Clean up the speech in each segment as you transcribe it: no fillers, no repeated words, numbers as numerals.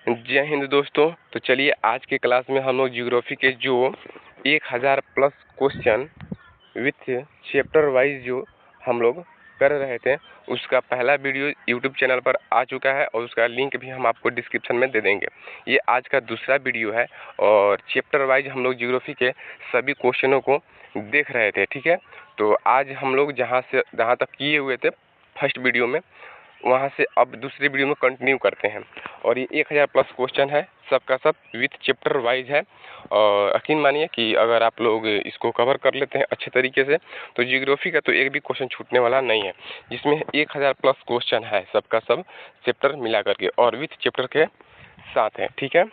जय हिंद दोस्तों। तो चलिए आज के क्लास में हम लोग ज्योग्राफी के जो 1000 plus question with chapter wise जो हम लोग कर रहे थे उसका पहला वीडियो यूट्यूब चैनल पर आ चुका है और उसका लिंक भी हम आपको डिस्क्रिप्शन में दे देंगे। ये आज का दूसरा वीडियो है और चैप्टर वाइज हम लोग ज्योग्राफी के सभी क्वेश्चनों को देख रहे थे। ठीक है, तो आज हम लोग जहाँ तक किए हुए थे फर्स्ट वीडियो में, वहाँ से अब दूसरे वीडियो में कंटिन्यू करते हैं। और ये 1000 प्लस क्वेश्चन है, सबका सब विथ चैप्टर वाइज है। और यकीन मानिए कि अगर आप लोग इसको कवर कर लेते हैं अच्छे तरीके से तो ज्योग्राफी का तो एक भी क्वेश्चन छूटने वाला नहीं है, जिसमें 1000 प्लस क्वेश्चन है सबका सब चैप्टर मिला करके और विथ चैप्टर के साथ है। ठीक है,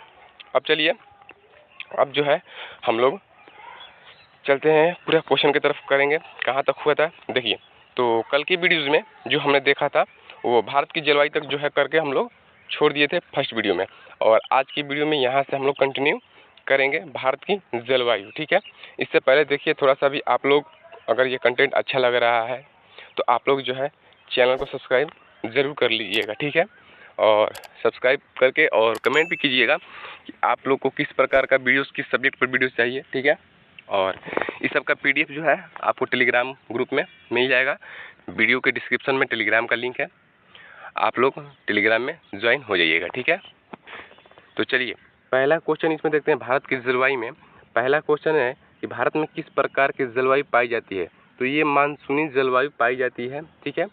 अब चलिए अब जो है हम लोग चलते हैं पूरा क्वेश्चन की तरफ। करेंगे कहाँ तक हुआ था देखिए। तो कल की वीडियोज़ में जो हमने देखा था वो भारत की जलवायु तक जो है करके हम लोग छोड़ दिए थे फर्स्ट वीडियो में, और आज की वीडियो में यहाँ से हम लोग कंटिन्यू करेंगे भारत की जलवायु। ठीक है, इससे पहले देखिए थोड़ा सा भी आप लोग अगर ये कंटेंट अच्छा लग रहा है तो आप लोग जो है चैनल को सब्सक्राइब ज़रूर कर लीजिएगा। ठीक है, और सब्सक्राइब करके और कमेंट भी कीजिएगा कि आप लोग को किस प्रकार का वीडियोस, किस सब्जेक्ट पर वीडियोस चाहिए। ठीक है, और इस सब का PDF जो है आपको टेलीग्राम ग्रुप में मिल जाएगा। वीडियो के डिस्क्रिप्शन में टेलीग्राम का लिंक है, आप लोग टेलीग्राम में ज्वाइन हो जाइएगा। ठीक है, तो चलिए पहला क्वेश्चन इसमें देखते हैं। भारत की जलवायु में पहला क्वेश्चन है कि भारत में किस प्रकार की जलवायु पाई जाती है। तो ये मानसूनी जलवायु पाई जाती है। ठीक है,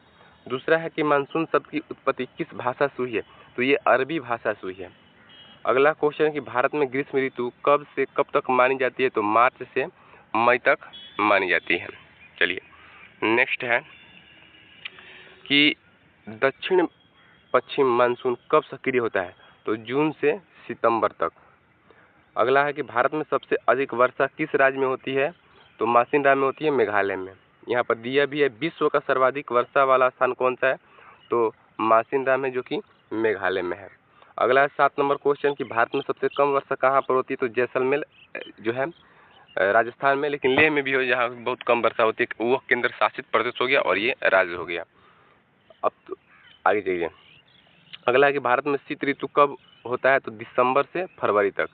दूसरा है कि मानसून शब्द की उत्पत्ति किस भाषा से हुई है। तो ये अरबी भाषा से हुई है। अगला क्वेश्चन है कि भारत में ग्रीष्म ऋतु कब से कब तक मानी जाती है। तो मार्च से मई तक मानी जाती है। चलिए नेक्स्ट है कि दक्षिण पश्चिम मानसून कब सक्रिय होता है। तो जून से सितंबर तक। अगला है कि भारत में सबसे अधिक वर्षा किस राज्य में होती है। तो मासिनराम में होती है, मेघालय में। यहाँ पर दिया भी है विश्व का सर्वाधिक वर्षा वाला स्थान कौन सा है। तो मासिनराम है जो कि मेघालय में है। अगला है 7 नंबर क्वेश्चन कि भारत में सबसे कम वर्षा कहाँ पर होती है। तो जैसलमेर जो है राजस्थान में, लेकिन लेह में भी हो जहाँ बहुत कम वर्षा होती है, वो केंद्र शासित प्रदेश हो गया और ये राज्य हो गया। अब तो आगे जाइए। अगला है कि भारत में शीत ऋतु कब होता है। तो दिसंबर से फरवरी तक।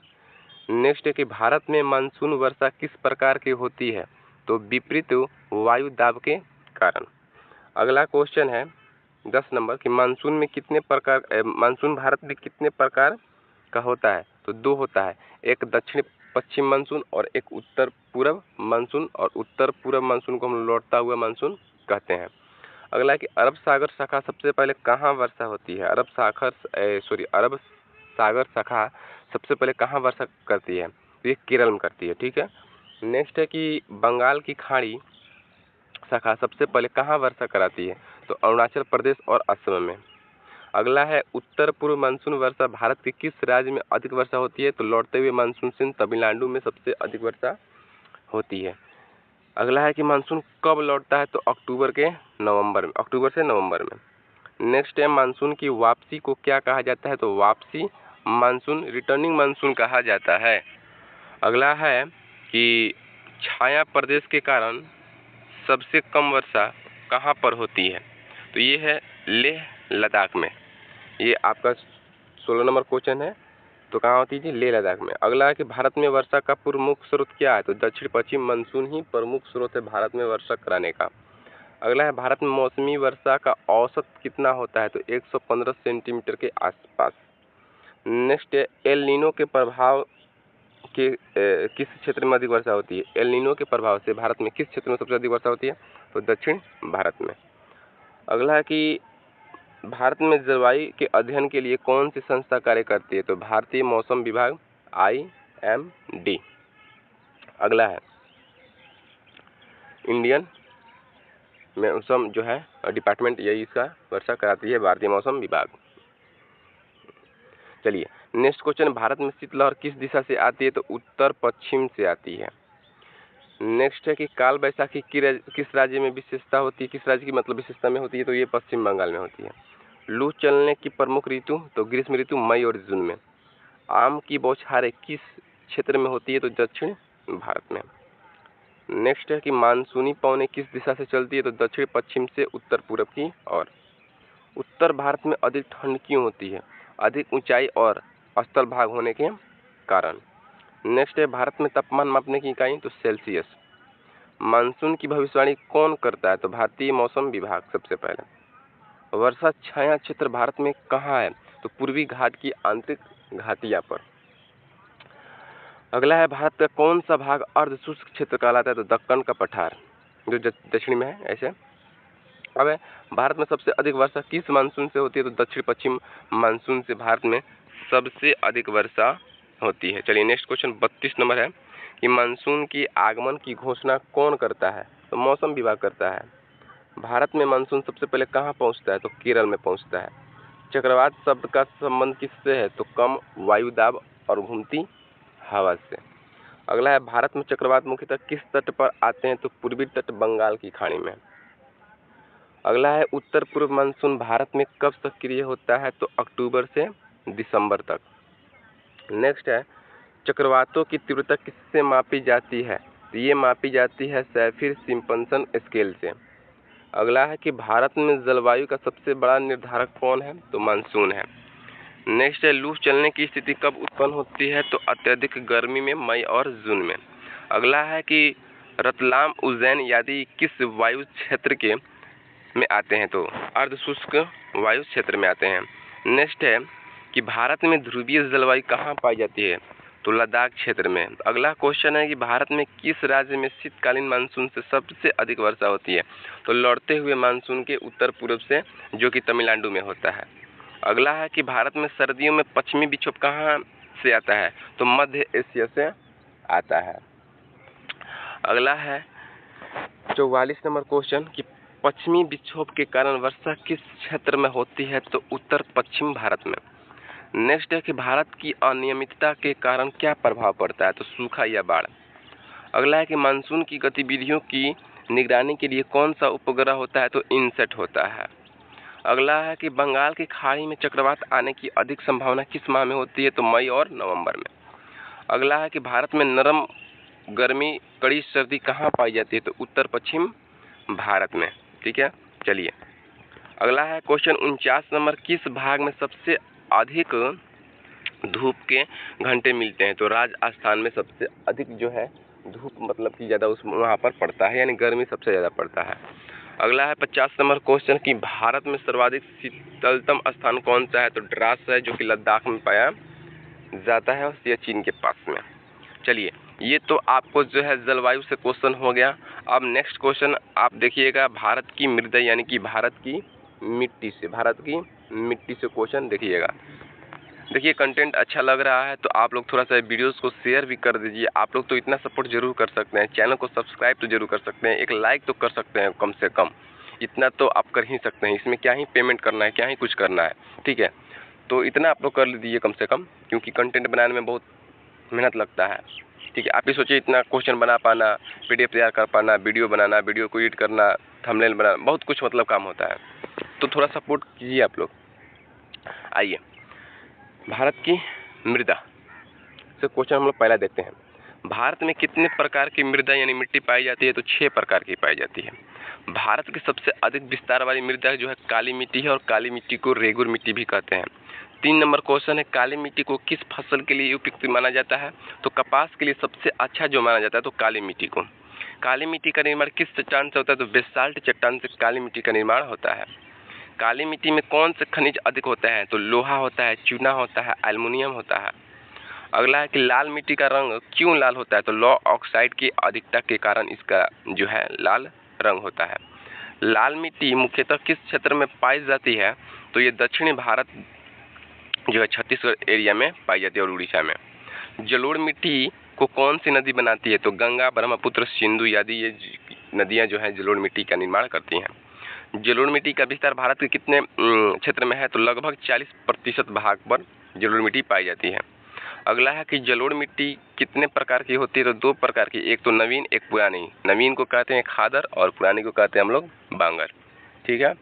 नेक्स्ट है कि भारत में मानसून वर्षा किस प्रकार की होती है। तो विपरीत वायु दाब के कारण। अगला क्वेश्चन है 10 नंबर कि मानसून में कितने प्रकार मानसून भारत में कितने प्रकार का होता है। तो 2 होता है, एक दक्षिण पश्चिम मानसून और एक उत्तर पूर्व मानसून, और उत्तर पूर्व मानसून को हम लौटता हुआ मानसून कहते हैं। अगला है कि अरब सागर शाखा सबसे पहले कहाँ वर्षा होती है। अरब सागर शाखा सबसे पहले कहाँ वर्षा करती है। तो ये केरल में करती है। ठीक है, नेक्स्ट है कि बंगाल की खाड़ी शाखा सबसे पहले कहाँ वर्षा कराती है। तो अरुणाचल प्रदेश और असम में। अगला है उत्तर पूर्व मानसून वर्षा भारत के किस राज्य में अधिक वर्षा होती है। तो लौटते हुए मानसून से तमिलनाडु में सबसे अधिक वर्षा होती है। अगला है कि मानसून कब लौटता है। तो अक्टूबर से नवंबर में। नेक्स्ट है मानसून की वापसी को क्या कहा जाता है। तो वापसी मानसून, रिटर्निंग मानसून कहा जाता है। अगला है कि छाया प्रदेश के कारण सबसे कम वर्षा कहाँ पर होती है। तो ये है लेह लद्दाख में। ये आपका 16 नंबर क्वेश्चन है। तो कहाँ होती है, लेह लद्दाख में। अगला है कि भारत में वर्षा का प्रमुख स्रोत क्या है। तो दक्षिण पश्चिम मानसून ही प्रमुख स्रोत है भारत में वर्षा कराने का। अगला है भारत में मौसमी वर्षा का औसत कितना होता है। तो 115 सेंटीमीटर के आसपास। नेक्स्ट है एल नीनो के प्रभाव के किस क्षेत्र में अधिक वर्षा होती है। एल नीनो के प्रभाव से भारत में किस क्षेत्र में सबसे अधिक वर्षा होती है। तो दक्षिण भारत में। अगला है कि भारत में जलवायु के अध्ययन के लिए कौन सी संस्था कार्य करती है। तो भारतीय मौसम विभाग IMD। अगला है इंडियन मौसम जो है डिपार्टमेंट, यही इसका वर्षा कराती है, भारतीय मौसम विभाग। चलिए नेक्स्ट क्वेश्चन, भारत में शीतलहर किस दिशा से आती है। तो उत्तर पश्चिम से आती है। नेक्स्ट है कि काल बैसाखी किस राज्य में विशेषता होती है, किस राज्य की मतलब विशेषता में होती है। तो ये पश्चिम बंगाल में होती है। लू चलने की प्रमुख ऋतु। तो ग्रीष्म ऋतु मई और जून में। आम की बौछारें किस क्षेत्र में होती है। तो दक्षिण भारत में। नेक्स्ट है कि मानसूनी पवनें किस दिशा से चलती है। तो दक्षिण पश्चिम से उत्तर पूर्व की ओर। उत्तर भारत में अधिक ठंड क्यों होती है। अधिक ऊंचाई और स्थल भाग होने के कारण। नेक्स्ट है भारत में तापमान मापने की इकाई तो सेल्सियस। मानसून की भविष्यवाणी कौन करता है तो भारतीय मौसम विभाग सबसे पहले। वर्षा छाया क्षेत्र भारत में कहाँ है तो पूर्वी घाट की आंतरिक घाटियां पर। अगला है भारत का कौन सा भाग अर्ध शुष्क क्षेत्र कहलाता है तो दक्कन का पठार जो दक्षिण में है। ऐसे अब है भारत में सबसे अधिक वर्षा किस मानसून से होती है तो दक्षिण पश्चिम मानसून से भारत में सबसे अधिक वर्षा होती है। चलिए नेक्स्ट क्वेश्चन 32 नंबर है कि मानसून की आगमन की घोषणा कौन करता है तो मौसम विभाग करता है। भारत में मानसून सबसे पहले कहाँ पहुँचता है तो केरल में पहुँचता है। चक्रवात शब्द का संबंध किससे है तो कम वायु दाब और घूमती हवा से। अगला है भारत में चक्रवात मुख्यतः किस तट पर आते हैं तो पूर्वी तट बंगाल की खाड़ी में। अगला है उत्तर पूर्व मानसून भारत में कब सक्रिय होता है तो अक्टूबर से दिसंबर तक। नेक्स्ट है चक्रवातों की तीव्रता किससे मापी जाती है तो ये मापी जाती है सैफिर सिम्पसन स्केल से। अगला है कि भारत में जलवायु का सबसे बड़ा निर्धारक कौन है तो मानसून है। नेक्स्ट है लू चलने की स्थिति कब उत्पन्न होती है तो अत्यधिक गर्मी में मई और जून में। अगला है कि रतलाम उज्जैन आदि किस वायु क्षेत्र के में आते हैं तो अर्ध शुष्क वायु क्षेत्र में आते हैं। नेक्स्ट है कि भारत में ध्रुवीय जलवायु कहाँ पाई जाती है तो लद्दाख क्षेत्र में। अगला क्वेश्चन है कि भारत में किस राज्य में शीतकालीन मानसून से सबसे अधिक वर्षा होती है तो लौटते हुए मानसून के उत्तर पूर्व से जो कि तमिलनाडु में होता है। अगला है कि भारत में सर्दियों में पश्चिमी विक्षोभ कहाँ से आता है तो मध्य एशिया से आता है। अगला है 44 नंबर क्वेश्चन कि पश्चिमी विक्षोभ के कारण वर्षा किस क्षेत्र में होती है तो उत्तर पश्चिम भारत में। नेक्स्ट है कि भारत की अनियमितता के कारण क्या प्रभाव पड़ता है तो सूखा या बाढ़। अगला है कि मानसून की गतिविधियों की निगरानी के लिए कौन सा उपग्रह होता है तो इनसेट होता है। अगला है कि बंगाल की खाड़ी में चक्रवात आने की अधिक संभावना किस माह में होती है तो मई और नवंबर में। अगला है कि भारत में नरम गर्मी कड़ी सर्दी कहाँ पाई जाती है तो उत्तर पश्चिम भारत में। ठीक है, चलिए अगला है क्वेश्चन 49 नंबर किस भाग में सबसे अधिक धूप के घंटे मिलते हैं तो राजस्थान में सबसे अधिक जो है धूप मतलब कि ज़्यादा उस वहाँ पर पड़ता है यानी गर्मी सबसे ज़्यादा पड़ता है। अगला है 50 नंबर क्वेश्चन कि भारत में सर्वाधिक शीतलतम स्थान कौन सा है तो द्रास है जो कि लद्दाख में पाया जाता है और सियाचिन के पास में। चलिए ये तो आपको जो है जलवायु से क्वेश्चन हो गया। अब नेक्स्ट क्वेश्चन आप देखिएगा भारत की मृदा यानी कि भारत की मिट्टी से क्वेश्चन देखिएगा। देखिए कंटेंट अच्छा लग रहा है तो आप लोग थोड़ा सा वीडियोस को शेयर भी कर दीजिए। आप लोग तो इतना सपोर्ट जरूर कर सकते हैं, चैनल को सब्सक्राइब तो जरूर कर सकते हैं, एक लाइक तो कर सकते हैं कम से कम, इतना तो आप कर ही सकते हैं। इसमें क्या ही पेमेंट करना है, क्या ही कुछ करना है, ठीक है। तो इतना आप लोग कर दीजिए कम से कम, क्योंकि कंटेंट बनाने में बहुत मेहनत लगता है, ठीक है। आप ही सोचिए इतना क्वेश्चन बना पाना, PDF तैयार कर पाना, वीडियो बनाना, वीडियो को एडिट करना, थंबनेल बनाना, बहुत कुछ मतलब काम होता है। तो थोड़ा सपोर्ट कीजिए आप लोग। आइए भारत की मृदा से क्वेश्चन हम लोग पहला देखते हैं। भारत में कितने प्रकार की मृदा यानी मिट्टी पाई जाती है तो 6 प्रकार की पाई जाती है। भारत की सबसे अधिक विस्तार वाली मृदा जो है काली मिट्टी है और काली मिट्टी को रेगुर मिट्टी भी कहते हैं। 3 नंबर क्वेश्चन है काली मिट्टी को किस फसल के लिए उपयुक्त माना जाता है तो कपास के लिए सबसे अच्छा जो माना जाता है तो काली मिट्टी को। काली मिट्टी का निर्माण किस चट्टान से होता है तो बेसाल्ट चट्टान से काली मिट्टी का निर्माण होता है। काली मिट्टी में कौन से खनिज अधिक होते हैं तो लोहा होता है, चूना होता है, एल्युमिनियम होता है। अगला है कि लाल मिट्टी का रंग क्यों लाल होता है तो लौ ऑक्साइड की अधिकता के कारण इसका जो है लाल रंग होता है। लाल मिट्टी मुख्यतः किस क्षेत्र में पाई जाती है तो ये दक्षिणी भारत जो है छत्तीसगढ़ एरिया में पाई जाती है और उड़ीसा में। जलोढ़ मिट्टी को कौन सी नदी बनाती है तो गंगा, ब्रह्मपुत्र, सिंधु आदि ये नदियाँ जो है जलोढ़ मिट्टी का निर्माण करती हैं। जलोढ़ मिट्टी का विस्तार भारत के कितने क्षेत्र में है तो लगभग 40% भाग पर जलोढ़ मिट्टी पाई जाती है। अगला है कि जलोढ़ मिट्टी कितने प्रकार की होती है तो 2 प्रकार की, एक तो नवीन एक पुरानी। नवीन को कहते हैं खादर और पुरानी को कहते हैं हम लोग बांगर, ठीक है।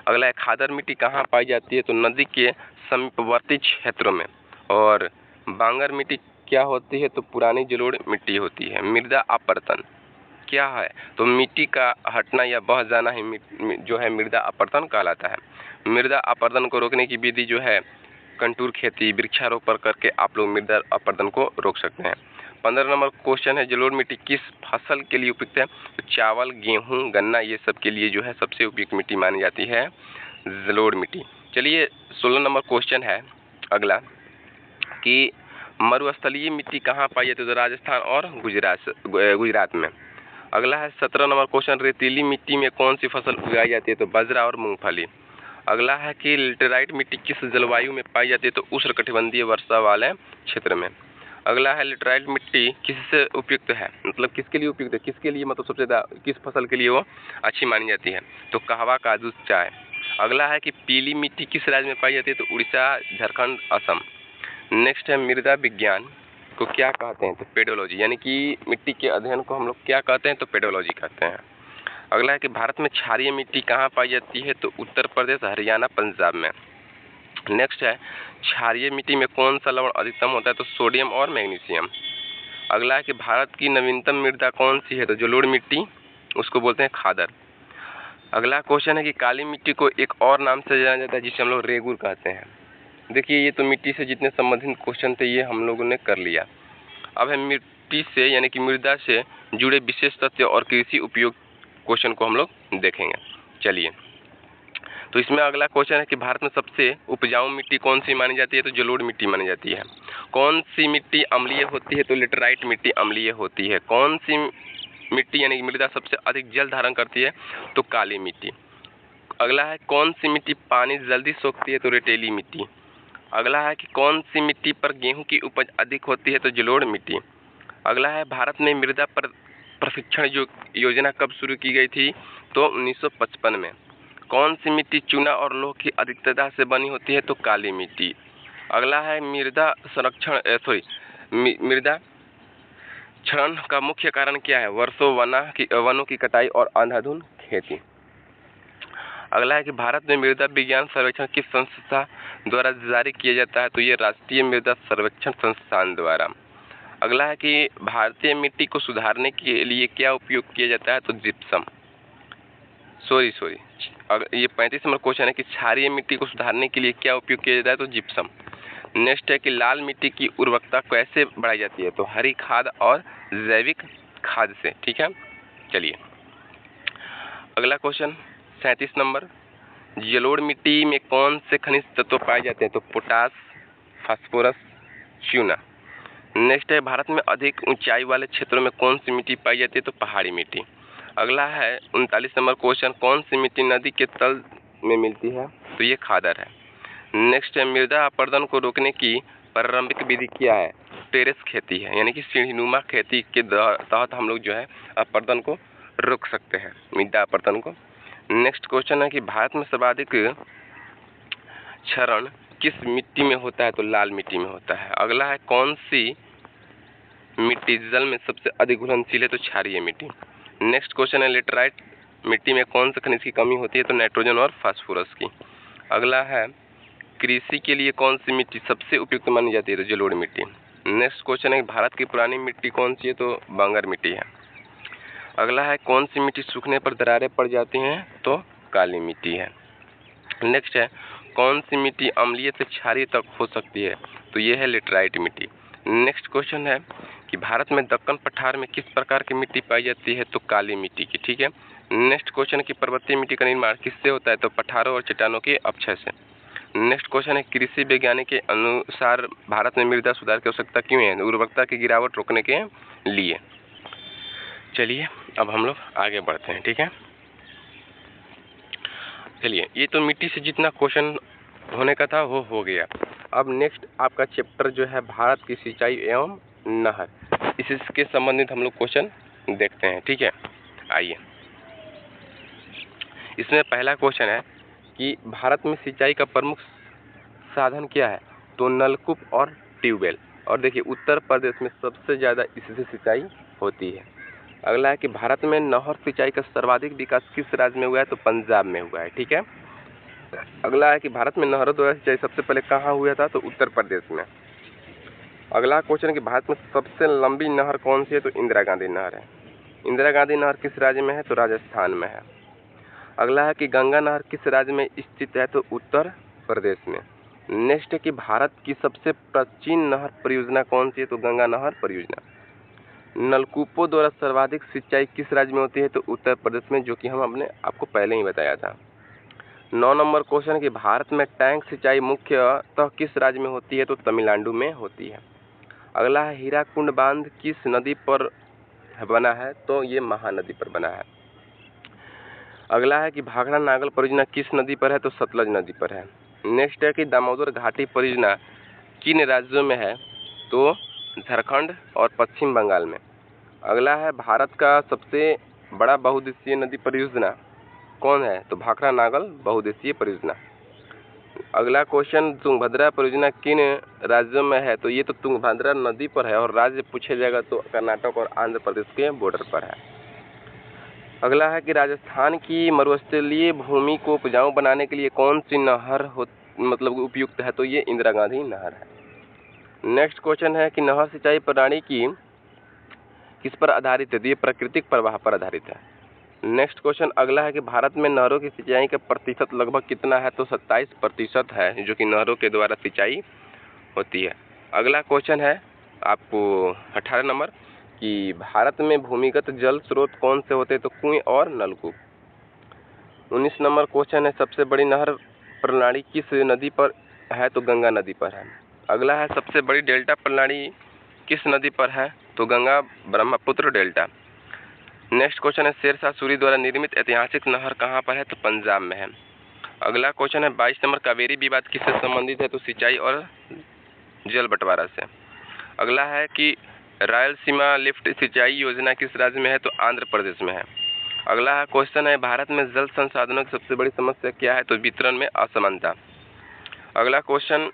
अगला है खादर मिट्टी कहाँ पाई जाती है तो नदी के समीपवर्ती क्षेत्रों में, और बांगर मिट्टी क्या होती है तो पुरानी जलोढ़ मिट्टी होती है। मृदा अपरदन क्या है तो मिट्टी का हटना या बह जाना ही जो है मृदा अपरदन कहलाता है। मृदा अपरदन को रोकने की विधि जो है कंटूर खेती, वृक्षारोपण करके आप लोग मृदा अपरदन को रोक सकते हैं। 15 नंबर क्वेश्चन है, जलोढ़ मिट्टी किस फसल के लिए उपयुक्त है? तो चावल, गेहूं, गन्ना ये सब के लिए जो है सबसे उपयुक्त मिट्टी मानी जाती है जलोढ़ मिट्टी। चलिए 16 नंबर क्वेश्चन है अगला कि मरुस्थलीय मिट्टी कहाँ पाई जाती है? तो राजस्थान और गुजरात में। अगला है 17 नंबर क्वेश्चन, रेतीली मिट्टी में कौन सी फसल उगाई जाती है? तो बाजरा और मूंगफली। अगला है कि लेटेराइट मिट्टी किस जलवायु में पाई जाती है? तो उष्णकटिबंधीय वर्षा वाले क्षेत्र में। अगला है लेटेराइट मिट्टी किससे उपयुक्त है, मतलब किसके लिए उपयुक्त है, किसके लिए मतलब सबसे ज़्यादा किस फसल के लिए वो अच्छी मानी जाती है? तो कहवा, काजू, चाय। अगला है कि पीली मिट्टी किस राज्य में पाई जाती है? तो उड़ीसा, झारखंड, असम। नेक्स्ट है मृदा विज्ञान को क्या कहते हैं? तो पेडोलॉजी, यानी कि मिट्टी के अध्ययन को हम लोग क्या कहते हैं? तो पेडोलॉजी कहते हैं। अगला है कि भारत में क्षारीय मिट्टी कहाँ पाई जाती है? तो उत्तर प्रदेश, हरियाणा, पंजाब में। नेक्स्ट है क्षारीय मिट्टी में कौन सा लवण अधिकतम होता है? तो सोडियम और मैग्नीशियम। अगला है कि भारत की नवीनतम मृदा कौन सी है? तो जलोढ़ मिट्टी, उसको बोलते हैं खादर। अगला क्वेश्चन है कि काली मिट्टी को एक और नाम से जाना जाता है जिसे हम लोग रेगुर कहते हैं। देखिए ये तो मिट्टी से जितने संबंधित क्वेश्चन थे ये हम लोगों ने कर लिया। अब हम मिट्टी से यानी कि मृदा से जुड़े विशेष तथ्य और कृषि उपयोग क्वेश्चन को हम लोग देखेंगे। चलिए, तो इसमें अगला क्वेश्चन है कि भारत में सबसे उपजाऊ मिट्टी कौन सी मानी जाती है? तो जलोढ़ मिट्टी मानी जाती है। कौन सी मिट्टी अम्लीय होती है? तो लेटेराइट मिट्टी अम्लीय होती है। कौन सी मिट्टी यानी कि मृदा सबसे अधिक जल धारण करती है? तो काली मिट्टी। अगला है कौन सी मिट्टी पानी जल्दी सोखती है? तो रेतीली मिट्टी। अगला है कि कौन सी मिट्टी पर गेहूं की उपज अधिक होती है? तो जलोढ़ मिट्टी। अगला है भारत में मृदा पर प्रशिक्षण योजना कब शुरू की गई थी? तो 1955 में। कौन सी मिट्टी चूना और लौह की अधिकता से बनी होती है? तो काली मिट्टी। अगला है मृदा क्षरण का मुख्य कारण क्या है? वर्षों वनों की कटाई और अंधाधुंध खेती। अगला है कि भारत में मृदा विज्ञान सर्वेक्षण किस संस्था द्वारा जारी किया जाता है? तो ये राष्ट्रीय मृदा सर्वेक्षण संस्थान द्वारा। अगला है कि भारतीय मिट्टी को सुधारने के लिए क्या उपयोग किया जाता है? तो जिप्सम। ये 35 नंबर क्वेश्चन है कि क्षारीय मिट्टी को सुधारने के लिए क्या उपयोग किया जाता है? तो जिप्सम। नेक्स्ट है कि लाल मिट्टी की उर्वरकता कैसे बढ़ाई जाती है? तो हरी खाद और जैविक खाद से। ठीक है, चलिए अगला क्वेश्चन 37 नंबर, जलोढ़ मिट्टी में कौन से खनिज तत्व पाए जाते हैं? तो पोटास, फास्फोरस, चूना। नेक्स्ट है भारत में अधिक ऊंचाई वाले क्षेत्रों में कौन सी मिट्टी पाई जाती है? तो पहाड़ी मिट्टी। अगला है 39 नंबर क्वेश्चन, कौन सी मिट्टी नदी के तल में मिलती है? तो ये खादर है। नेक्स्ट है मृदा अपरदन को रोकने की प्रारंभिक विधि क्या है? टेरेस खेती है, यानी कि सीढ़ीनुमा खेती के तहत हम लोग जो है अपरदन को रोक सकते हैं, मृदा अपरदन को। नेक्स्ट क्वेश्चन है कि भारत में सर्वाधिक क्षरण किस मिट्टी में होता है? तो लाल मिट्टी में होता है। अगला है कौन सी मिट्टी जल में सबसे अधिक घुलनशील है? तो क्षारीय मिट्टी। नेक्स्ट क्वेश्चन है लेटेराइट मिट्टी में कौन से खनिज की कमी होती है? तो नाइट्रोजन और फास्फोरस की। अगला है कृषि के लिए कौन सी मिट्टी सबसे उपयुक्त मानी जाती है? तो जलोढ़ मिट्टी। नेक्स्ट क्वेश्चन है भारत की पुरानी मिट्टी कौन सी है? तो बांगर मिट्टी है। अगला है कौन सी मिट्टी सूखने पर दरारें पड़ जाती हैं? तो काली मिट्टी है। नेक्स्ट है कौन सी मिट्टी अम्लीय से क्षारीय तक हो सकती है? तो ये है लेटेराइट मिट्टी। नेक्स्ट क्वेश्चन है कि भारत में दक्कन पठार में किस प्रकार की मिट्टी पाई जाती है? तो काली मिट्टी की। ठीक है। नेक्स्ट क्वेश्चन है कि पर्वतीय मिट्टी का निर्माण किससे होता है? तो पठारों और चट्टानों के अपक्षय से। नेक्स्ट क्वेश्चन है कृषि वैज्ञानिक के अनुसार भारत में मृदा सुधार की आवश्यकता क्यों है? उर्वरकता की गिरावट रोकने के लिए। चलिए अब हम लोग आगे बढ़ते हैं। ठीक है, चलिए ये तो मिट्टी से जितना क्वेश्चन होने का था वो हो गया। अब नेक्स्ट आपका चैप्टर जो है भारत की सिंचाई एवं नहर, इसके संबंधित हम लोग क्वेश्चन देखते हैं। ठीक है, आइए। इसमें पहला क्वेश्चन है कि भारत में सिंचाई का प्रमुख साधन क्या है? तो नलकूप और ट्यूबवेल। और देखिए उत्तर प्रदेश में सबसे ज़्यादा इससे सिंचाई होती है। अगला है कि भारत में नहर सिंचाई का सर्वाधिक विकास किस राज्य में हुआ है? तो पंजाब में हुआ है। ठीक है। अगला है कि भारत में नहरों द्वारा सिंचाई सबसे पहले कहाँ हुआ था? तो उत्तर प्रदेश में। अगला क्वेश्चन है कि भारत में सबसे लंबी नहर कौन सी है? तो इंदिरा गांधी नहर है। इंदिरा गांधी नहर किस राज्य में है? तो राजस्थान में है। अगला है कि गंगा नहर किस राज्य में स्थित है? तो उत्तर प्रदेश में। नेक्स्ट है कि भारत की सबसे प्राचीन नहर परियोजना कौन सी है? तो गंगा नहर परियोजना। नलकूपों द्वारा सर्वाधिक सिंचाई किस राज्य में होती है? तो उत्तर प्रदेश में, जो कि हम हमने आपको पहले ही बताया था। 9 नंबर क्वेश्चन है कि भारत में टैंक सिंचाई मुख्यतः किस राज्य में होती है? तो तमिलनाडु में होती है। अगला है हीराकुंड बांध किस नदी पर बना है? तो ये महानदी पर बना है। अगला है कि भाखड़ा नागल परियोजना किस नदी पर है? तो सतलज नदी पर है। नेक्स्ट है कि दामोदर घाटी परियोजना किन राज्यों में है? तो झारखंड और पश्चिम बंगाल में। अगला है भारत का सबसे बड़ा बहुउद्देशीय नदी परियोजना कौन है? तो भाखड़ा नागल बहुउद्देशीय परियोजना। अगला क्वेश्चन तुंगभद्रा परियोजना किन राज्यों में है? तो ये तो तुंगभद्रा नदी पर है और राज्य पूछा जाएगा तो कर्नाटक और आंध्र प्रदेश के बॉर्डर पर है। अगला है कि राजस्थान की मरुस्थलीय भूमि को उपजाऊ बनाने के लिए कौन सी नहर उपयुक्त है? तो ये इंदिरा गांधी नहर है। नेक्स्ट क्वेश्चन है कि नहर सिंचाई प्रणाली की किस पर आधारित है? तो ये प्राकृतिक प्रवाह पर आधारित है। नेक्स्ट क्वेश्चन अगला है कि भारत में नहरों की सिंचाई का प्रतिशत लगभग कितना है? तो 27% है जो कि नहरों के द्वारा सिंचाई होती है। अगला क्वेश्चन है आपको 18 नंबर कि भारत में भूमिगत जल स्रोत कौन से होते हैं? तो कुएं और नलकूप। 19 नंबर क्वेश्चन है सबसे बड़ी नहर प्रणाली किस नदी पर है? तो गंगा नदी पर है। अगला है सबसे बड़ी डेल्टा प्रणाली किस नदी पर है? तो Ganga Brahmaputra delta. Next question है शेरशाह सूरी द्वारा निर्मित ऐतिहासिक नहर कहाँ पर है? तो पंजाब में है। अगला क्वेश्चन है 22 नंबर कावेरी विवाद किससे संबंधित है? तो सिंचाई और जल बंटवारा से। अगला है कि रायलसीमा लिफ्ट सिंचाई योजना किस राज्य में है? तो आंध्र प्रदेश में है। अगला है क्वेश्चन है भारत में जल संसाधनों की सबसे बड़ी समस्या क्या है? तो वितरण में असमानता। अगला क्वेश्चन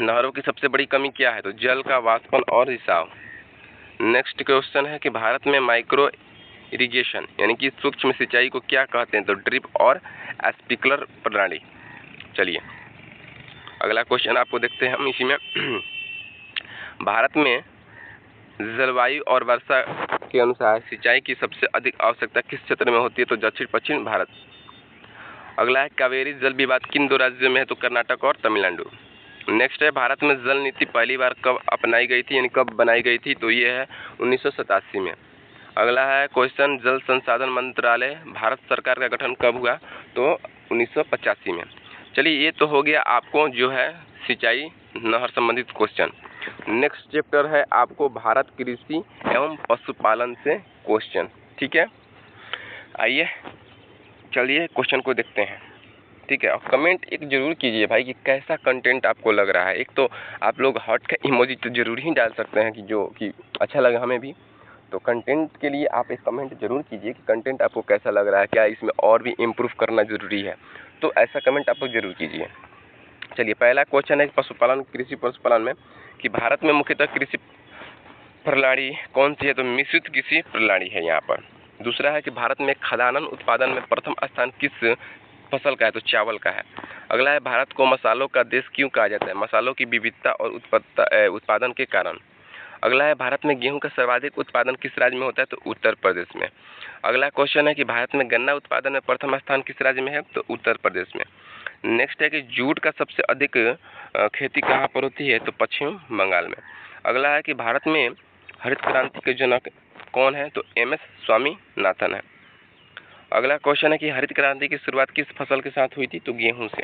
नहरों की सबसे बड़ी कमी क्या है? तो जल का वाष्पन और रिसाव। नेक्स्ट क्वेश्चन है कि भारत में माइक्रो इरिगेशन यानी कि सूक्ष्म सिंचाई को क्या कहते हैं? तो ड्रिप और स्प्रिंकलर प्रणाली। चलिए अगला क्वेश्चन आपको देखते हैं हम इसी में। भारत में जलवायु और वर्षा के अनुसार सिंचाई की सबसे अधिक आवश्यकता किस क्षेत्र में होती है? तो दक्षिण पश्चिम भारत। अगला है कावेरी जल विवाद किन दो राज्यों में है? तो कर्नाटक और तमिलनाडु। नेक्स्ट है भारत में जल नीति पहली बार कब अपनाई गई थी यानी कब बनाई गई थी? तो ये है 1987 में। अगला है क्वेश्चन जल संसाधन मंत्रालय भारत सरकार का गठन कब हुआ? तो 1985 में। चलिए ये तो हो गया आपको जो है सिंचाई नहर संबंधित क्वेश्चन। नेक्स्ट चैप्टर है आपको भारत कृषि एवं पशुपालन से क्वेश्चन। ठीक है, आइए चलिए क्वेश्चन को देखते हैं। ठीक है, और कमेंट एक जरूर कीजिए भाई कि कैसा कंटेंट आपको लग रहा है। एक तो आप लोग हार्ट का इमोजी तो जरूर ही डाल सकते हैं कि जो कि अच्छा लगा हमें भी। तो कंटेंट के लिए आप एक कमेंट जरूर कीजिए कि कंटेंट आपको कैसा लग रहा है, क्या इसमें और भी इम्प्रूव करना जरूरी है। तो ऐसा कमेंट आप लोग जरूर कीजिए। चलिए पहला क्वेश्चन है पशुपालन कृषि पशुपालन में कि भारत में मुख्यतः कृषि प्रणाली कौन सी है? तो मिश्रित कृषि प्रणाली है यहाँ पर। दूसरा है कि भारत में खाद्यान्न उत्पादन में प्रथम स्थान किस फसल का है? तो चावल का है। अगला है भारत को मसालों का देश क्यों कहा जाता है? मसालों की विविधता और उत्पादन के कारण। अगला है भारत में गेहूं का सर्वाधिक उत्पादन किस राज्य में होता है? तो उत्तर प्रदेश में। अगला क्वेश्चन है कि भारत में गन्ना उत्पादन में प्रथम स्थान किस राज्य में है? तो उत्तर प्रदेश में। नेक्स्ट है कि जूट का सबसे अधिक खेती कहाँ पर होती है? तो पश्चिम बंगाल में। अगला है कि भारत में हरित क्रांति के जनक कौन है? तो MS स्वामीनाथन है। अगला क्वेश्चन है कि हरित क्रांति की शुरुआत किस फसल के साथ हुई थी? तो गेहूं से।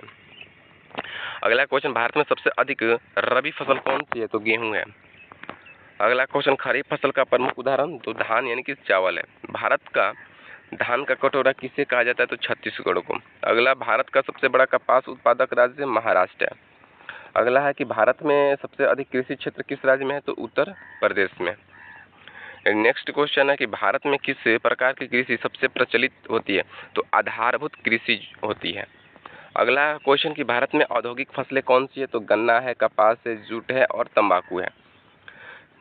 अगला क्वेश्चन भारत में सबसे अधिक रबी फसल कौन सी है? तो गेहूं है। अगला क्वेश्चन खरीफ फसल का प्रमुख उदाहरण? तो धान यानी कि चावल है। भारत का धान का कटोरा किसे कहा जाता है? तो छत्तीसगढ़ को। अगला भारत का सबसे बड़ा कपास उत्पादक राज्य महाराष्ट्र है। अगला है कि भारत में सबसे अधिक कृषि क्षेत्र किस राज्य में है? तो उत्तर प्रदेश में। नेक्स्ट क्वेश्चन है कि भारत में किस प्रकार की कृषि सबसे प्रचलित होती है? तो आधारभूत कृषि होती है। अगला क्वेश्चन कि भारत में औद्योगिक फसलें कौन सी है? तो गन्ना है, कपास है, जूट है और तंबाकू है।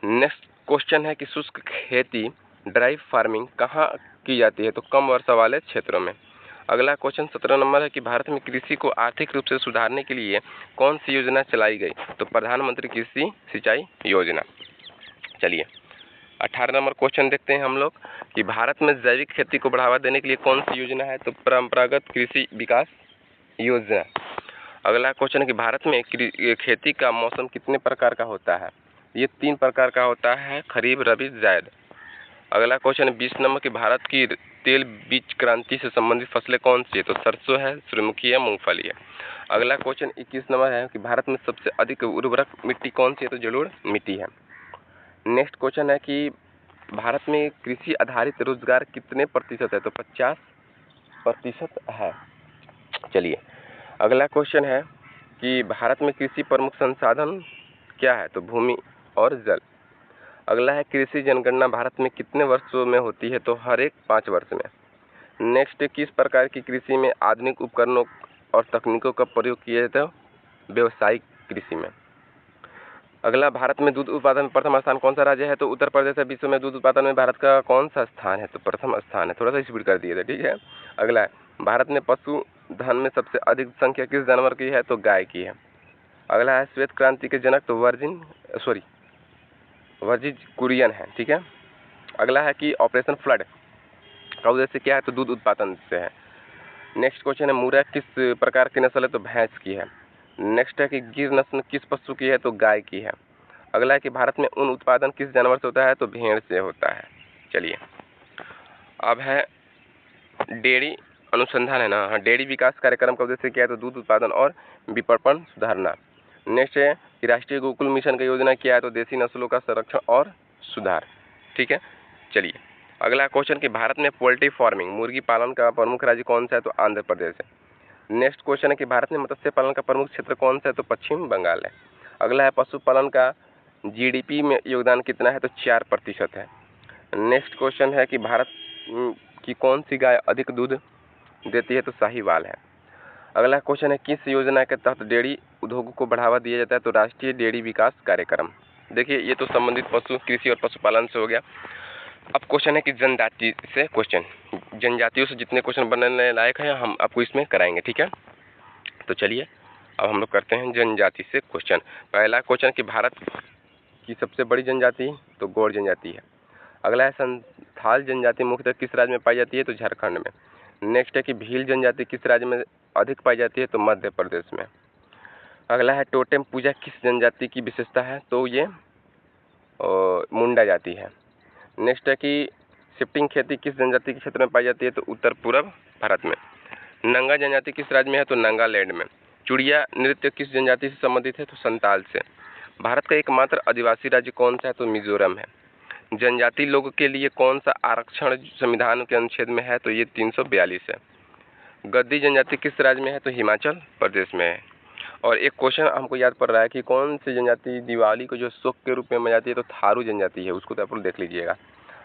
नेक्स्ट क्वेश्चन है कि शुष्क खेती ड्राई फार्मिंग कहाँ की जाती है? तो कम वर्षा वाले क्षेत्रों में। अगला क्वेश्चन 17 नंबर है कि भारत में कृषि को आर्थिक रूप से सुधारने के लिए कौन सी योजना चलाई गई? तो प्रधानमंत्री कृषि सिंचाई योजना। चलिए 18 नंबर क्वेश्चन देखते हैं हम लोग कि भारत में जैविक खेती को बढ़ावा देने के लिए कौन सी योजना है? तो परंपरागत कृषि विकास योजना। अगला क्वेश्चन है कि भारत में खेती का मौसम कितने प्रकार का होता है? ये 3 प्रकार का होता है, खरीफ, रबी, जायद। अगला क्वेश्चन 20 नंबर की भारत की तेल बीज क्रांति से संबंधित फसलें कौन सी है? तो सरसों है, सूर्यमुखी है, मूंगफली है। अगला क्वेश्चन 21 नंबर है कि भारत में सबसे अधिक उर्वरक मिट्टी कौन सी है? तो जलोढ़ मिट्टी है। नेक्स्ट क्वेश्चन है कि भारत में कृषि आधारित रोजगार कितने प्रतिशत है? तो 50% है। चलिए अगला क्वेश्चन है कि भारत में कृषि प्रमुख संसाधन क्या है? तो भूमि और जल। अगला है कृषि जनगणना भारत में कितने वर्षों में होती है? तो हर एक 5 वर्ष में। नेक्स्ट, किस प्रकार की कृषि में आधुनिक उपकरणों और तकनीकों का प्रयोग किया जाता है? व्यावसायिक कृषि में। अगला, भारत में दूध उत्पादन में प्रथम स्थान कौन सा राज्य है? तो उत्तर प्रदेश है। विश्व में दूध उत्पादन में भारत का कौन सा स्थान है? तो प्रथम स्थान है। थोड़ा सा स्पीड कर दिए थे, ठीक है। अगला है, भारत में पशुधन में सबसे अधिक संख्या किस जानवर की है? तो गाय की है। अगला है, श्वेत क्रांति के जनक तो वर्जिज कुरियन है, ठीक है। अगला है कि ऑपरेशन फ्लड का उद्देश्य क्या है? तो दूध उत्पादन से है। नेक्स्ट क्वेश्चन है, मुर्रा किस प्रकार की नस्ल है? तो भैंस की है। नेक्स्ट है कि गिर नस्ल किस पशु की है? तो गाय की है। अगला है कि भारत में ऊन उत्पादन किस जानवर से होता है? तो भेड़ से होता है। चलिए अब है डेयरी अनुसंधान, है ना। हाँ, डेयरी विकास कार्यक्रम का उद्देश्य क्या है? तो दूध उत्पादन और विपणन सुधारना। नेक्स्ट है कि राष्ट्रीय गोकुल मिशन का योजना क्या है? तो देसी नस्लों का संरक्षण और सुधार, ठीक है। चलिए अगला क्वेश्चन कि भारत में पोल्ट्री फार्मिंग मुर्गी पालन का प्रमुख राज्य कौन सा है? तो आंध्र प्रदेश है। नेक्स्ट क्वेश्चन है कि भारत में मत्स्य पालन का प्रमुख क्षेत्र कौन सा है? तो पश्चिम बंगाल है। अगला है, पशुपालन का जीडीपी में योगदान कितना है? तो 4% है। नेक्स्ट क्वेश्चन है कि भारत की कौन सी गाय अधिक दूध देती है? तो साहीवाल है। अगला क्वेश्चन है, किस योजना के तहत डेयरी उद्योग को बढ़ावा दिया जाता है? तो राष्ट्रीय डेयरी विकास कार्यक्रम। देखिए ये तो संबंधित पशु कृषि और पशुपालन से हो गया। अब क्वेश्चन है कि जनजाति से क्वेश्चन, जनजातियों से जितने क्वेश्चन बनने लायक हैं हम आपको इसमें कराएंगे, ठीक है। तो चलिए अब हम लोग करते हैं जनजाति से क्वेश्चन। पहला क्वेश्चन कि भारत की सबसे बड़ी जनजाति तो गौड़ जनजाति है। अगला है, संथाल जनजाति मुख्यतः किस राज्य में पाई जाती है? तो झारखंड में। नेक्स्ट है कि भील जनजाति किस राज्य में अधिक पाई जाती है? तो मध्य प्रदेश में। अगला है, टोटेम पूजा किस जनजाति की विशेषता है? तो ये मुंडा जाति है। नेक्स्ट है कि शिफ्टिंग खेती किस जनजाति के क्षेत्र में पाई जाती है? तो उत्तर पूर्व भारत में। नंगा जनजाति किस राज्य में है? तो नागालैंड में। चुड़िया नृत्य किस जनजाति से संबंधित है? तो संताल से। भारत का एकमात्र आदिवासी राज्य कौन सा है? तो मिजोरम है। जनजाति लोगों के लिए कौन सा आरक्षण संविधान के अनुच्छेद में है? तो ये 342 है। गद्दी जनजाति किस राज्य में है? तो हिमाचल प्रदेश में है। और एक क्वेश्चन हमको याद पड़ रहा है कि कौन सी जनजाति दिवाली को जो शौक के रूप में मनाती है? तो थारू जनजाति है, उसको तो आप लोग देख लीजिएगा।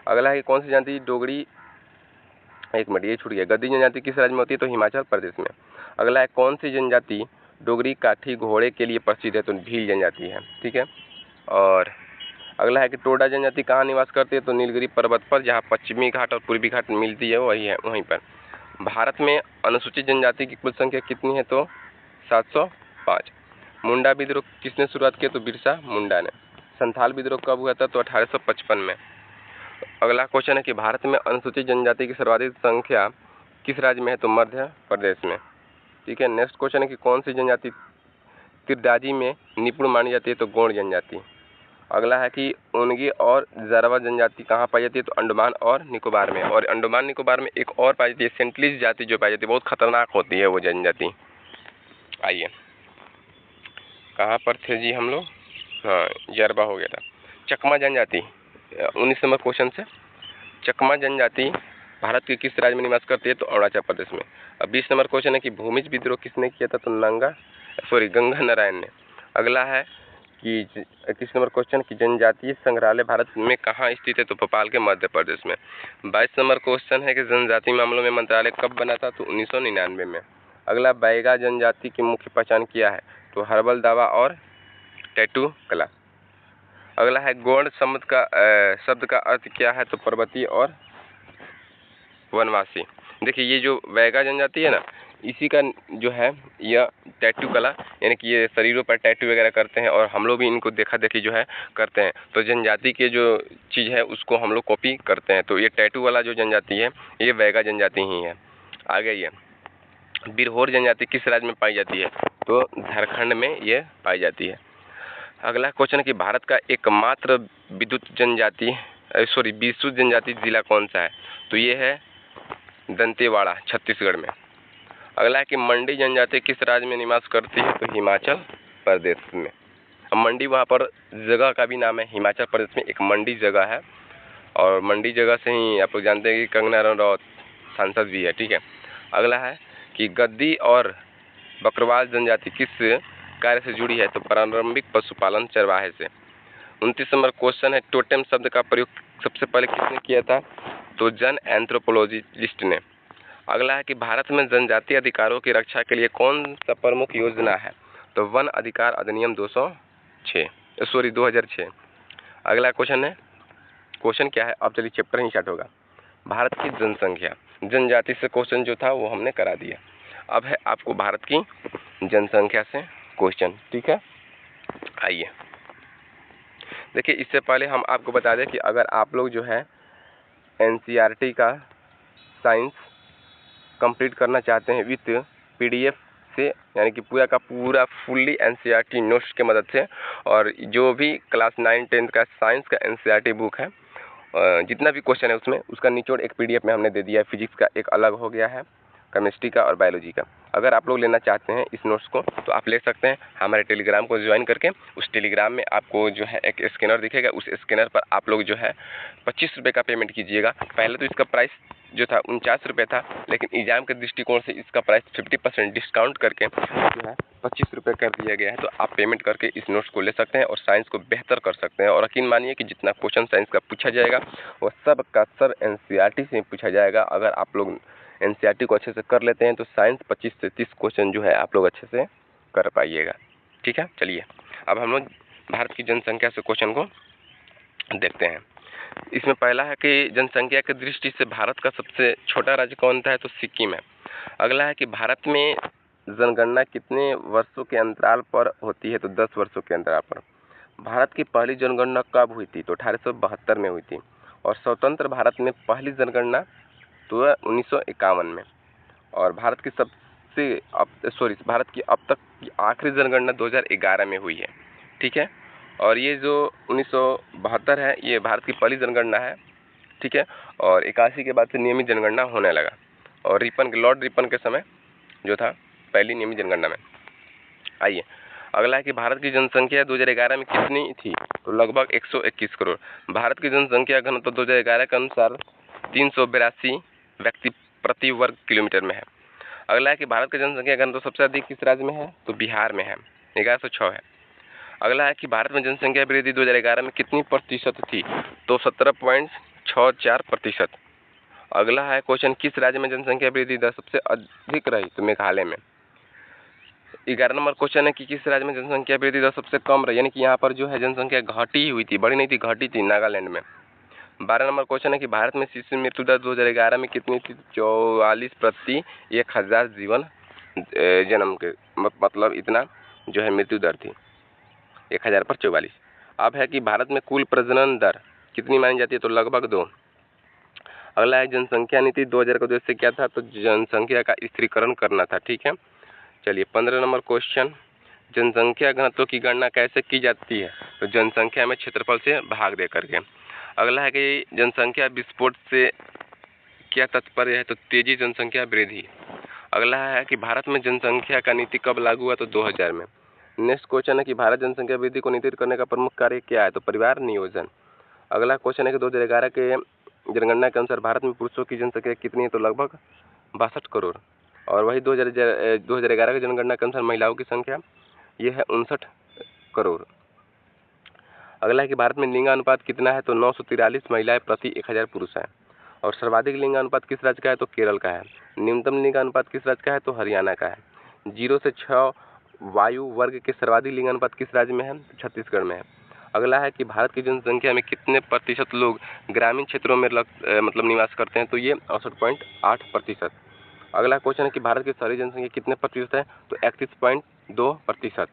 अगला है कि कौन सी जनजाति डोगरी, एक मिनट ये छूट गया, गद्दी जनजाति किस राज्य में होती है? तो हिमाचल प्रदेश में। अगला है, कौन सी जनजाति डोगरी काठी घोड़े के लिए प्रसिद्ध है? तो भील जनजाति है, ठीक है। और अगला है कि टोडा जनजाति कहाँ निवास करती है? तो नीलगिरी पर्वत पर, जहाँ पश्चिमी घाट और पूर्वी घाट मिलती है वही है वहीं पर। भारत में अनुसूचित जनजाति की कुल संख्या कितनी है? तो 705। मुंडा विद्रोह किसने शुरुआत किया? तो बिरसा मुंडा ने। संथाल विद्रोह कब हुआ था? तो 1855 में। अगला क्वेश्चन है कि भारत में अनुसूचित जनजाति की सर्वाधिक संख्या किस राज्य में है? तो मध्य प्रदेश में, ठीक है। नेक्स्ट क्वेश्चन है कि कौन सी जनजाति तीरंदाजी में निपुण मानी जाती है? तो गौड़ जनजाति। अगला है कि ओंगे और जारवा जनजाति कहाँ पाई जाती है? तो अंडमान और निकोबार में। और अंडमान निकोबार में एक और पाई जाती है, सेंटलिस जाति जो पाई जाती है, बहुत खतरनाक होती है वो जनजाति। आइए कहाँ पर थे जी हम लोग? हाँ, जारवा हो गया था। चकमा जनजाति 19 नंबर क्वेश्चन से। चकमा जनजाति भारत के किस राज्य में निवास करती है? तो अरुणाचल प्रदेश में। अब 20 नंबर क्वेश्चन है कि भूमिज विद्रोह किसने किया था? तो गंगा नारायण ने। अगला है कि 21 नंबर क्वेश्चन की जनजातीय संग्रहालय भारत में कहाँ स्थित है? तो भोपाल के मध्य प्रदेश में। 22 नंबर क्वेश्चन है कि जनजाति मामलों में मंत्रालय कब बना था? तो 1999 में। अगला, बैगा जनजाति की मुख्य पहचान क्या है? तो हर्बल दावा और टैटू कला। अगला है, गौड़ शब्द का अर्थ क्या है? तो पर्वतीय और वनवासी। देखिए ये जो बैगा जनजाति है ना, इसी का जो है यह टैटू कला, यानी कि ये शरीरों पर टैटू वगैरह करते हैं और हम लोग भी इनको देखा देखी जो है करते हैं। तो जनजाति के जो चीज़ है उसको हम लोग कॉपी करते हैं। तो ये टैटू वाला जो जनजाति है ये बैगा जनजाति ही है। आगे ये बिरहोर जनजाति किस राज्य में पाई जाती है? तो झारखंड में ये पाई जाती है। अगला क्वेश्चन है कि भारत का एकमात्र विद्युत जनजाति जिला कौन सा है? तो ये है दंतेवाड़ा, छत्तीसगढ़ में। अगला है कि मंडी जनजाति किस राज्य में निवास करती है? तो हिमाचल प्रदेश में। अब मंडी वहाँ पर जगह का भी नाम है, हिमाचल प्रदेश में एक मंडी जगह है, और मंडी जगह से ही आप लोग जानते हैं कि कंगना रनौत सांसद भी है, ठीक है। अगला है कि गद्दी और बकरवाल जनजाति किस कार्य से जुड़ी है? तो प्रारंभिक पशुपालन चरवाहे से। 29 नंबर क्वेश्चन है, टोटेम शब्द का प्रयोग सबसे पहले किसने किया था? तो जन एंथ्रोपोलॉजिस्ट ने। अगला है कि भारत में जनजातीय अधिकारों की रक्षा के लिए कौन सा प्रमुख योजना है? तो वन अधिकार अधिनियम 2006। अगला क्वेश्चन क्या है? अब चलिए चैप्टर ही स्टार्ट होगा। भारत की जनसंख्या, जनजाति से क्वेश्चन जो था वो हमने करा दिया। अब है आपको भारत की जनसंख्या से क्वेश्चन, ठीक है। आइए देखिए, इससे पहले हम आपको बता दें कि अगर आप लोग जो है एनसीईआरटी का साइंस कंप्लीट करना चाहते हैं विथ पीडीएफ से, यानी कि पूरा का पूरा फुल्ली एनसीईआरटी नोट्स के मदद से, और जो भी क्लास 9, 10 का साइंस का एनसीईआरटी बुक है, जितना भी क्वेश्चन है उसमें उसका निचोड़ एक पीडीएफ में हमने दे दिया है। फिजिक्स का एक अलग हो गया है, केमिस्ट्री का और बायोलॉजी का। अगर आप लोग लेना चाहते हैं इस नोट्स को तो आप ले सकते हैं हमारे टेलीग्राम को ज्वाइन करके। उस टेलीग्राम में आपको जो है एक स्कैनर दिखेगा, उस स्कैनर पर आप लोग जो है 25 रुपये का पेमेंट कीजिएगा। पहले तो इसका प्राइस जो था 49 रुपये था, लेकिन एग्जाम के दृष्टिकोण से इसका प्राइस 50% डिस्काउंट करके जो है 25 रुपये कर दिया गया है। तो आप पेमेंट करके इस नोट्स को ले सकते हैं और साइंस को बेहतर कर सकते हैं। और यकीन मानिए कि जितना क्वेश्चन साइंस का पूछा जाएगा वो सब का सब एनसीईआरटी से पूछा जाएगा। अगर आप लोग एनसीईआरटी को अच्छे से कर लेते हैं तो साइंस 25 से 30 क्वेश्चन जो है आप लोग अच्छे से कर पाइएगा, ठीक है। चलिए अब हम लोग भारत की जनसंख्या से क्वेश्चन को देखते हैं। इसमें पहला है कि जनसंख्या की दृष्टि से भारत का सबसे छोटा राज्य कौन सा है? तो सिक्किम है। अगला है कि भारत में जनगणना कितने वर्षों के अंतराल पर होती है? तो 10 वर्षों के अंतराल पर। भारत की पहली जनगणना कब हुई थी? तो 1872 में हुई थी। और स्वतंत्र भारत में पहली जनगणना तो 1951 में। और भारत की भारत की अब तक की आखिरी जनगणना 2011 में हुई है, ठीक है। और ये जो 1972 है ये भारत की पहली जनगणना है, ठीक है। और 81 के बाद से नियमित जनगणना होने लगा, और लॉर्ड रिपन के समय जो था पहली नियमित जनगणना में। आइए अगला है कि भारत की जनसंख्या 2011 में कितनी थी? तो लगभग 121 करोड़। भारत की जनसंख्या घनत्व 2011 के अनुसार 382 व्यक्ति प्रति वर्ग किलोमीटर में है। अगला है कि भारत की जनसंख्या घनत्व सबसे अधिक किस राज्य में है? तो बिहार में है, 1106 है। अगला है कि भारत में जनसंख्या वृद्धि 2011 में कितनी प्रतिशत थी? तो 17.64%। अगला है क्वेश्चन, किस राज्य में जनसंख्या वृद्धि दर सबसे अधिक रही? तो मेघालय में। 11 नंबर क्वेश्चन है कि किस राज्य में जनसंख्या वृद्धि दर सबसे कम रही? यानी कि यहाँ पर जो है जनसंख्या घटी हुई थी, बढ़ी नहीं थी, घटी थी, नागालैंड में। 12 नंबर क्वेश्चन है कि भारत में शिशु मृत्यु दर 2011 में कितनी थी? 44 प्रति 1000 जीवन जन्म के, मतलब इतना जो है मृत्यु दर थी, 1000 पर 44। अब है कि भारत में कुल प्रजनन दर कितनी मानी जाती है? तो लगभग 2। अगला है जनसंख्या नीति 2000 का उद्देश्य क्या था? तो जनसंख्या का स्थिरीकरण करना था, ठीक है। चलिए 15 नंबर क्वेश्चन, जनसंख्या घनत्व की गणना कैसे की जाती है? तो जनसंख्या में क्षेत्रफल से भाग दे करके। अगला है कि जनसंख्या विस्फोट से क्या तात्पर्य है? तो तेजी जनसंख्या वृद्धि। अगला है कि भारत में जनसंख्या का नीति कब लागू हुआ? तो 2000 में। नेक्स्ट क्वेश्चन है कि भारत जनसंख्या वृद्धि को नियंत्रित करने का प्रमुख कार्य क्या है? तो परिवार नियोजन। अगला क्वेश्चन है कि 2011 के जनगणना के अनुसार भारत में पुरुषों की जनसंख्या कितनी है? तो लगभग 62 करोड़। और वही 2011 की जनगणना के अनुसार महिलाओं की संख्या ये है 59 करोड़। अगला है कि भारत में लिंगानुपात कितना है? तो 943 महिलाएं प्रति 1000 पुरुष है। और सर्वाधिक लिंगानुपात किस राज्य का है? तो केरल का है। न्यूनतम लिंगानुपात किस राज्य का है? तो हरियाणा का है। 0 से 6 वायु वर्ग के सर्वाधिक लिंगानुपात किस राज्य में है? छत्तीसगढ़ में है। अगला है कि भारत की जनसंख्या में कितने प्रतिशत लोग ग्रामीण क्षेत्रों में मतलब निवास करते हैं? तो ये 68.8%। अगला क्वेश्चन है कि भारत की शहरी जनसंख्या कितने प्रतिशत है? तो 31.2%।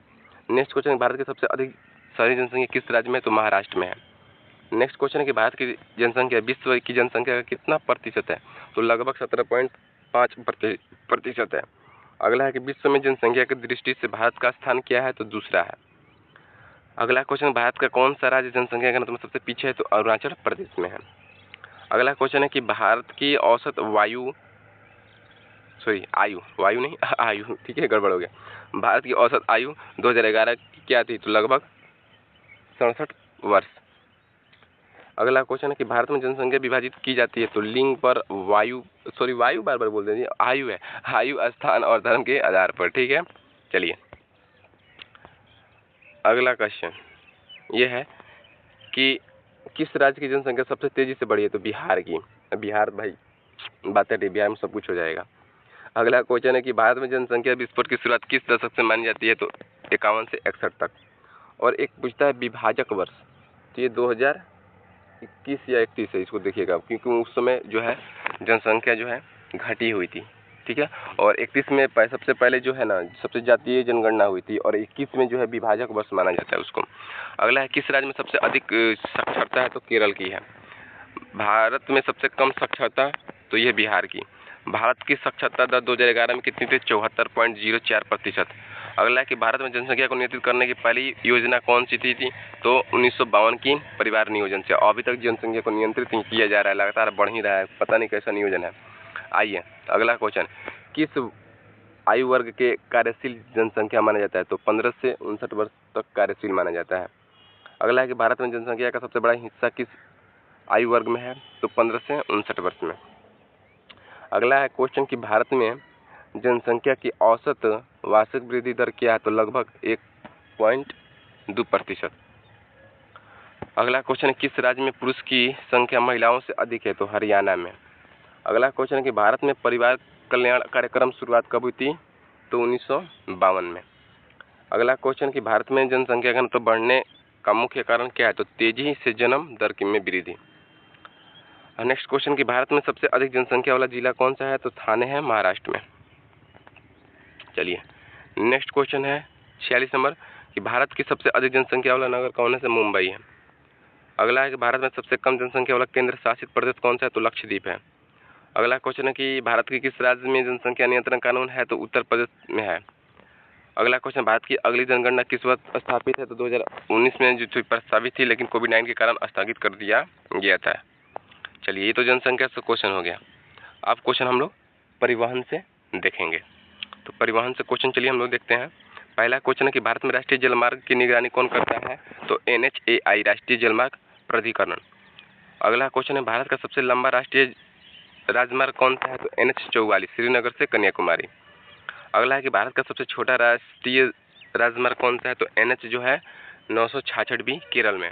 नेक्स्ट क्वेश्चन है भारत की सबसे अधिक शहरी जनसंख्या किस राज्य में? तो महाराष्ट्र में है। नेक्स्ट क्वेश्चन है कि भारत की जनसंख्या विश्व की जनसंख्या का कितना प्रतिशत है? तो लगभग 17.5% है। अगला है कि विश्व में जनसंख्या की दृष्टि से भारत का स्थान क्या है, तो दूसरा है। अगला क्वेश्चन, भारत का कौन सा राज्य जनसंख्या घनत्व में सबसे पीछे है, तो अरुणाचल प्रदेश में है। अगला क्वेश्चन है कि भारत की औसत आयु नहीं आयु, ठीक है, गड़बड़ हो गया। भारत की औसत आयु 2011 की क्या थी, तो लगभग 67 वर्ष। अगला क्वेश्चन है कि भारत में जनसंख्या विभाजित की जाती है तो लिंग पर वायु बार बार बोल देंगे, आयु है, आयु, स्थान और धर्म के आधार पर, ठीक है। चलिए अगला क्वेश्चन ये है कि किस राज्य की जनसंख्या सबसे तेजी से बढ़ी है, तो बिहार की। बिहार भाई बात है, बिहार में सब कुछ हो जाएगा। अगला क्वेश्चन है कि भारत में जनसंख्या विस्फोट की शुरुआत किस दशक से मानी जाती है, तो 51 से 61 तक। और एक पूछता है विभाजक वर्ष, तो ये 2021 या 31 है, इसको देखिएगा, क्योंकि उस समय जो है जनसंख्या जो है घटी हुई थी, ठीक है। और 31 में सबसे पहले जो है ना सबसे जातीय जनगणना हुई थी, और 21 में जो है विभाजक वर्ष माना जाता है उसको। अगला है किस राज्य में सबसे अधिक साक्षरता है, तो केरल की है। भारत में सबसे कम साक्षरता, तो यह बिहार की। भारत की साक्षरता दर 2011 में कितनी थी, 74.04%। अगला है कि भारत में जनसंख्या को नियंत्रित करने की पहली योजना कौन सी थी, तो 1952 की परिवार नियोजन से। अभी तक जनसंख्या को नियंत्रित नहीं किया जा रहा है, लगातार बढ़ ही रहा है, पता नहीं कैसा नियोजन है। आइए अगला क्वेश्चन, किस आयु वर्ग के कार्यशील जनसंख्या माना जाता है, तो 15 से 59 वर्ष तक कार्यशील माना जाता है। अगला है कि भारत में जनसंख्या का सबसे बड़ा हिस्सा किस आयु वर्ग में है, तो 15 से 59 वर्ष में। अगला है क्वेश्चन कि भारत में जनसंख्या की औसत वार्षिक वृद्धि दर क्या है, तो लगभग 1.2%। अगला क्वेश्चन है किस राज्य में पुरुष की संख्या महिलाओं से अधिक है, तो हरियाणा में। अगला क्वेश्चन है कि भारत में परिवार कल्याण कार्यक्रम शुरुआत कब हुई थी, तो 1952 में। अगला क्वेश्चन कि भारत में जनसंख्या घनत्व तो बढ़ने का मुख्य कारण क्या है, तो तेजी से जन्म दर में वृद्धि। नेक्स्ट क्वेश्चन कि भारत में सबसे अधिक जनसंख्या वाला जिला कौन सा है, तो थाने है, महाराष्ट्र में। चलिए नेक्स्ट क्वेश्चन है 46 नंबर कि भारत की सबसे अधिक जनसंख्या वाला नगर कौन है, तो मुंबई है। अगला है कि भारत में सबसे कम जनसंख्या वाला केंद्र शासित प्रदेश कौन सा है, तो लक्षद्वीप है। अगला क्वेश्चन है कि भारत के किस राज्य में जनसंख्या नियंत्रण कानून है, तो उत्तर प्रदेश में है। अगला क्वेश्चन, भारत की अगली जनगणना किस वक्त स्थापित है, तो 2019 में जो प्रस्तावित थी, लेकिन कोविड-19 के कारण स्थगित कर दिया गया था। चलिए ये तो जनसंख्या से क्वेश्चन हो गया। अब क्वेश्चन हम लोग परिवहन से देखेंगे। तो परिवहन से क्वेश्चन चलिए हम लोग देखते हैं। पहला क्वेश्चन है कि भारत में राष्ट्रीय जलमार्ग की निगरानी कौन करता है, तो NHAI राष्ट्रीय जलमार्ग प्राधिकरण। अगला क्वेश्चन है भारत का सबसे लंबा राष्ट्रीय राजमार्ग कौन सा है, तो NH-44 श्रीनगर से कन्याकुमारी। अगला है कि भारत का सबसे छोटा राष्ट्रीय राजमार्ग कौन सा है, तो NH जो है 966B केरल में।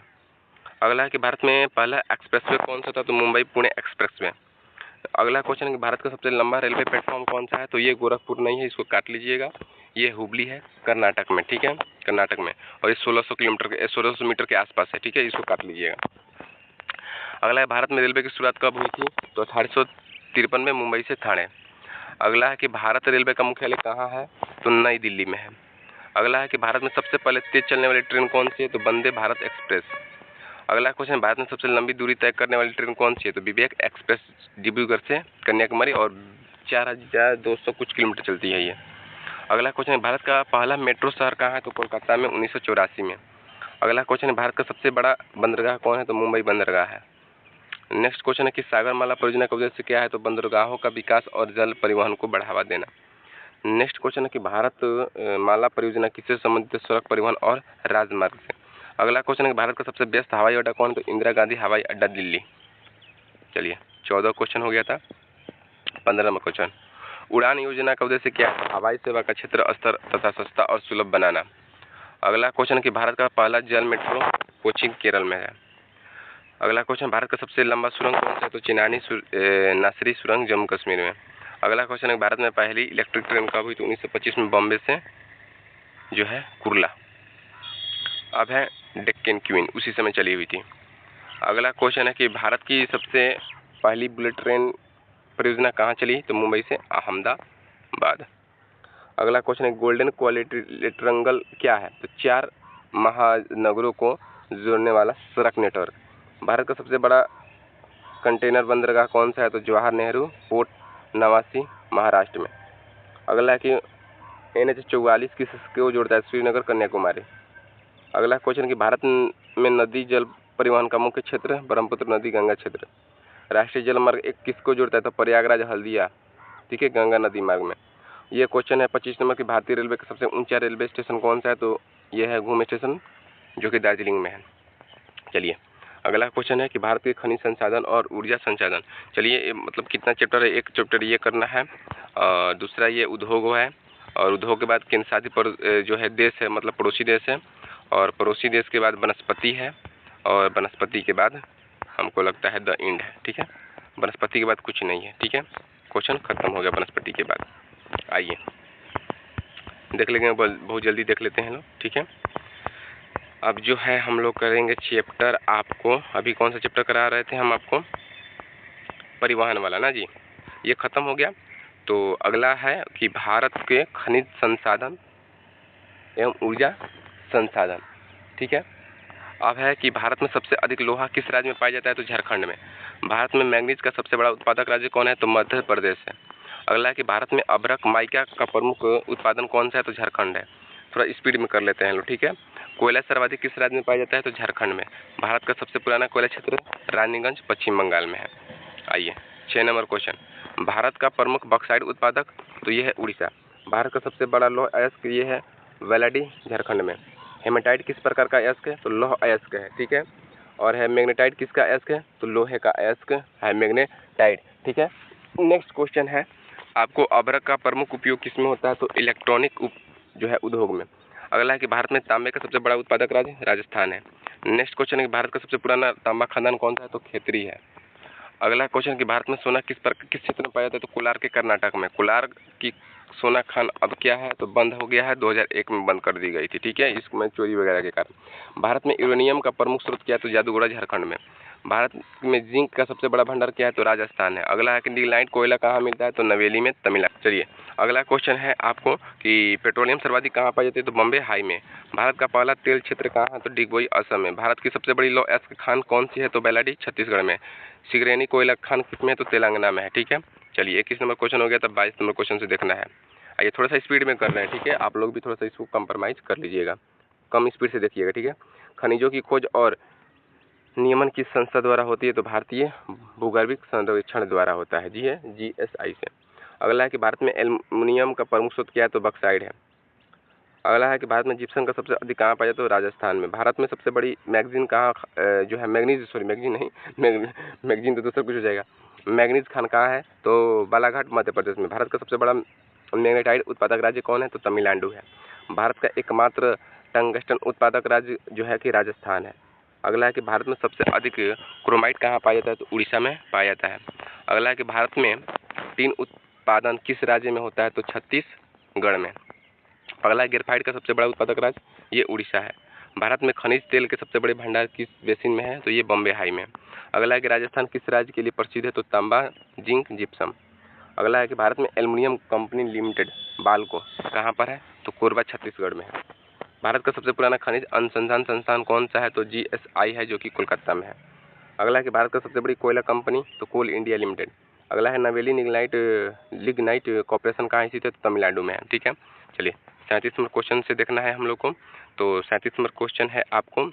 अगला है कि भारत में पहला एक्सप्रेसवे कौन सा था, तो मुंबई पुणे एक्सप्रेसवे। अगला क्वेश्चन है कि भारत का सबसे लंबा रेलवे प्लेटफॉर्म कौन सा है, तो ये गोरखपुर नहीं है, इसको काट लीजिएगा, ये हुबली है, कर्नाटक में, ठीक है, कर्नाटक में। और ये 1600 मीटर के आसपास है, ठीक है, इसको काट लीजिएगा। अगला है भारत में रेलवे की शुरुआत कब हुई थी, तो 1853 में मुंबई से ठाणे। अगला है कि भारत रेलवे का मुख्यालय कहाँ है, तो नई दिल्ली में है। अगला है कि भारत में सबसे पहले तेज चलने वाली ट्रेन कौन सी है, तो वंदे भारत एक्सप्रेस। अगला क्वेश्चन, भारत में सबसे लंबी दूरी तय करने वाली ट्रेन कौन सी है, तो विवेक एक्सप्रेस डिब्रूगढ़ से कन्याकुमारी, और 4200 कुछ किलोमीटर चलती है ये। अगला क्वेश्चन, भारत का पहला मेट्रो शहर कहाँ है, तो कोलकाता में 1984 में। अगला क्वेश्चन, भारत का सबसे बड़ा बंदरगाह कौन है, तो मुंबई बंदरगाह है। नेक्स्ट क्वेश्चन है कि सागरमाला परियोजना का उद्देश्य क्या है, तो बंदरगाहों का विकास और जल परिवहन को बढ़ावा देना। नेक्स्ट क्वेश्चन है कि भारत माला परियोजना किससे संबंधित है, सड़क परिवहन और राजमार्ग से। अगला क्वेश्चन है कि भारत का सबसे व्यस्त हवाई अड्डा कौन है, तो इंदिरा गांधी हवाई अड्डा दिल्ली। चलिए 14 क्वेश्चन हो गया था। 15वां क्वेश्चन, उड़ान योजना का उद्देश्य क्या है, हवाई सेवा का क्षेत्र स्तर तथा सस्ता और सुलभ बनाना। अगला क्वेश्चन है कि भारत का पहला जल मेट्रो कोचिन केरल में है। अगला क्वेश्चन, भारत का सबसे लंबा सुरंग कौन सा है, तो चिनानी नासरी सुरंग जम्मू कश्मीर में। अगला क्वेश्चन है भारत में पहली इलेक्ट्रिक ट्रेन कब हुई, तो 1925 में बॉम्बे से जो है कुर्ला। अब है डेक्कन क्वीन, उसी समय चली हुई थी। अगला क्वेश्चन है कि भारत की सबसे पहली बुलेट ट्रेन परियोजना कहाँ चली, तो मुंबई से अहमदाबाद। अगला क्वेश्चन है गोल्डन क्वाड्रिलेटरल क्या है, तो 4 महानगरों को जोड़ने वाला सड़क नेटवर्क। भारत का सबसे बड़ा कंटेनर बंदरगाह कौन सा है, तो जवाहर नेहरू पोर्ट नवासी महाराष्ट्र में। अगला है कि NH-44 किसको जोड़ता है? श्रीनगर कन्याकुमारी। अगला क्वेश्चन कि भारत में नदी जल परिवहन का मुख्य क्षेत्र ब्रह्मपुत्र नदी गंगा क्षेत्र। राष्ट्रीय जल मार्ग 1 किसको जोड़ता है? तो प्रयागराज हल्दिया, ठीक है, गंगा नदी मार्ग में। ये क्वेश्चन है 25 नंबर की भारतीय रेलवे का सबसे ऊंचा रेलवे स्टेशन कौन सा है? तो ये है घूम स्टेशन जो कि दार्जिलिंग में है। चलिए अगला क्वेश्चन है कि भारत के खनिज संसाधन और ऊर्जा संसाधन। चलिए मतलब कितना चैप्टर है? एक चैप्टर ये करना है, दूसरा ये उद्योग है, और उद्योग के बाद केंद्र शासित जो है देश है, मतलब पड़ोसी देश है, और पड़ोसी देश के बाद वनस्पति है, और वनस्पति के बाद हमको लगता है द इंड है, ठीक है। वनस्पति के बाद कुछ नहीं है, ठीक है। क्वेश्चन खत्म हो गया वनस्पति के बाद। आइए देख लेंगे, बहुत जल्दी देख लेते हैं लोग, ठीक है। अब जो है हम लोग करेंगे चैप्टर, आपको अभी कौन सा चैप्टर करा रहे थे हम आपको? परिवहन वाला ना जी, ये खत्म हो गया। तो अगला है कि भारत के खनिज संसाधन एवं ऊर्जा संसाधन, ठीक है। अब है कि भारत में सबसे अधिक लोहा किस राज्य में पाया जाता है? तो झारखंड में। भारत में मैंगनीज का सबसे बड़ा उत्पादक राज्य कौन है? तो मध्य प्रदेश है। अगला है कि भारत में अभ्रक माइका का प्रमुख उत्पादन कौन सा है? तो झारखंड है। थोड़ा स्पीड में कर लेते हैं लोग, ठीक है। कोयला सर्वाधिक किस राज्य में पाया जाता है? तो झारखंड में। भारत का सबसे पुराना कोयला क्षेत्र रानीगंज पश्चिम बंगाल में है। आइए 6 नंबर क्वेश्चन, भारत का प्रमुख बॉक्साइट उत्पादक, तो ये है उड़ीसा। भारत का सबसे बड़ा लौह अयस्क ये है वेलाडी, झारखंड में। हेमेटाइट किस प्रकार का अयस्क है? तो लौह अयस्क है, ठीक है। और है मैग्नेटाइट किसका अयस्क है? तो लोहे का अयस्क है मैग्नेटाइट, ठीक है। नेक्स्ट क्वेश्चन है आपको, अभ्रक का प्रमुख उपयोग किसमें होता है? तो इलेक्ट्रॉनिक जो है उद्योग में। अगला है कि भारत में तांबे का सबसे बड़ा उत्पादक राज्य राजस्थान है। नेक्स्ट क्वेश्चन है कि भारत का सबसे पुराना तांबा खदान कौन सा है? तो खेतरी है। अगला क्वेश्चन कि भारत में सोना किस क्षेत्र में पाया जाता है? तो कोलार के कर्नाटक में। कोलार की सोना खान अब क्या है? तो बंद हो गया है, 2001 में बंद कर दी गई थी, ठीक है, इसमें चोरी वगैरह के कारण। भारत में यूरेनियम का प्रमुख स्रोत क्या है? तो जादूगोड़ा, झारखंड में। भारत में जिंक का सबसे बड़ा भंडार क्या है? तो राजस्थान है। अगला है कि लिग्नाइट कोयला कहाँ मिलता है? तो नवेली में, तमिलनाडु। चलिए अगला क्वेश्चन है आपको कि पेट्रोलियम सर्वाधिक कहाँ पाई जाती है? तो बम्बे हाई में। भारत का पहला तेल क्षेत्र कहाँ है? तो डिगबोई, असम में। भारत की सबसे बड़ी लौह अयस्क खान कौन सी है? तो बेलाडी, छत्तीसगढ़ में। सिगरेनी कोयला खान किसमें है? तो तेलंगाना में है, ठीक है। चलिए 21 नंबर क्वेश्चन हो गया, तब 22 नंबर क्वेश्चन से देखना है। आइए थोड़ा सा स्पीड में कर रहे हैं, ठीक है, आप लोग भी थोड़ा सा इसको कंप्रोमाइज़ कर लीजिएगा, कम स्पीड से देखिएगा, ठीक है। खनिजों की खोज और नियमन किस संस्था द्वारा होती है? तो भारतीय भूगर्भिक सर्वेक्षण द्वारा होता है, जी है, GSI से। अगला है कि भारत में एल्युमिनियम का प्रमुख स्रोत क्या है? तो बॉक्साइट है। अगला है कि भारत में जिप्सम का सबसे अधिक कहाँ पाया जाता है? तो राजस्थान में। भारत में सबसे बड़ी मैगजीन कहाँ जो है मैगजीन नहीं, मैगजीन तो दूसरा कुछ हो जाएगा। मैग्नीज खान कहाँ है? तो बालाघाट, मध्य प्रदेश में। भारत का सबसे बड़ा मैग्नेटाइट उत्पादक राज्य कौन है? तो तमिलनाडु है। भारत का एकमात्र टंगस्टन उत्पादक राज्य जो है कि राजस्थान है। अगला है कि भारत में सबसे अधिक क्रोमाइट कहाँ पाया जाता है? तो उड़ीसा में पाया जाता है। अगला है कि भारत में टीन उत्पादन किस राज्य में होता है? तो छत्तीसगढ़ में। अगला है ग्रेफाइट का सबसे बड़ा उत्पादक राज्य, ये उड़ीसा है। भारत में खनिज तेल के सबसे बड़े भंडार किस बेसिन में है? तो ये बॉम्बे हाई में। अगला है कि राजस्थान किस राज्य के लिए प्रसिद्ध है? तो तांबा, जिंक, जिप्सम। अगला है कि भारत में एल्युमिनियम कंपनी लिमिटेड बाल्को कहाँ पर है? तो कोरबा, छत्तीसगढ़ में है। भारत का सबसे पुराना खनिज अनुसंधान संस्थान कौन सा है? तो GSI है, जो कि कोलकाता में है। अगला है कि भारत का सबसे बड़ी कोयला कंपनी, तो कोल इंडिया लिमिटेड। अगला है नवेली लिग्नाइट कॉर्पोरेशन कहाँ स्थित है? तो तमिलनाडु में है, ठीक है। चलिए 37 नंबर क्वेश्चन से देखना है हम लोग को। तो 37 नंबर क्वेश्चन है आपको,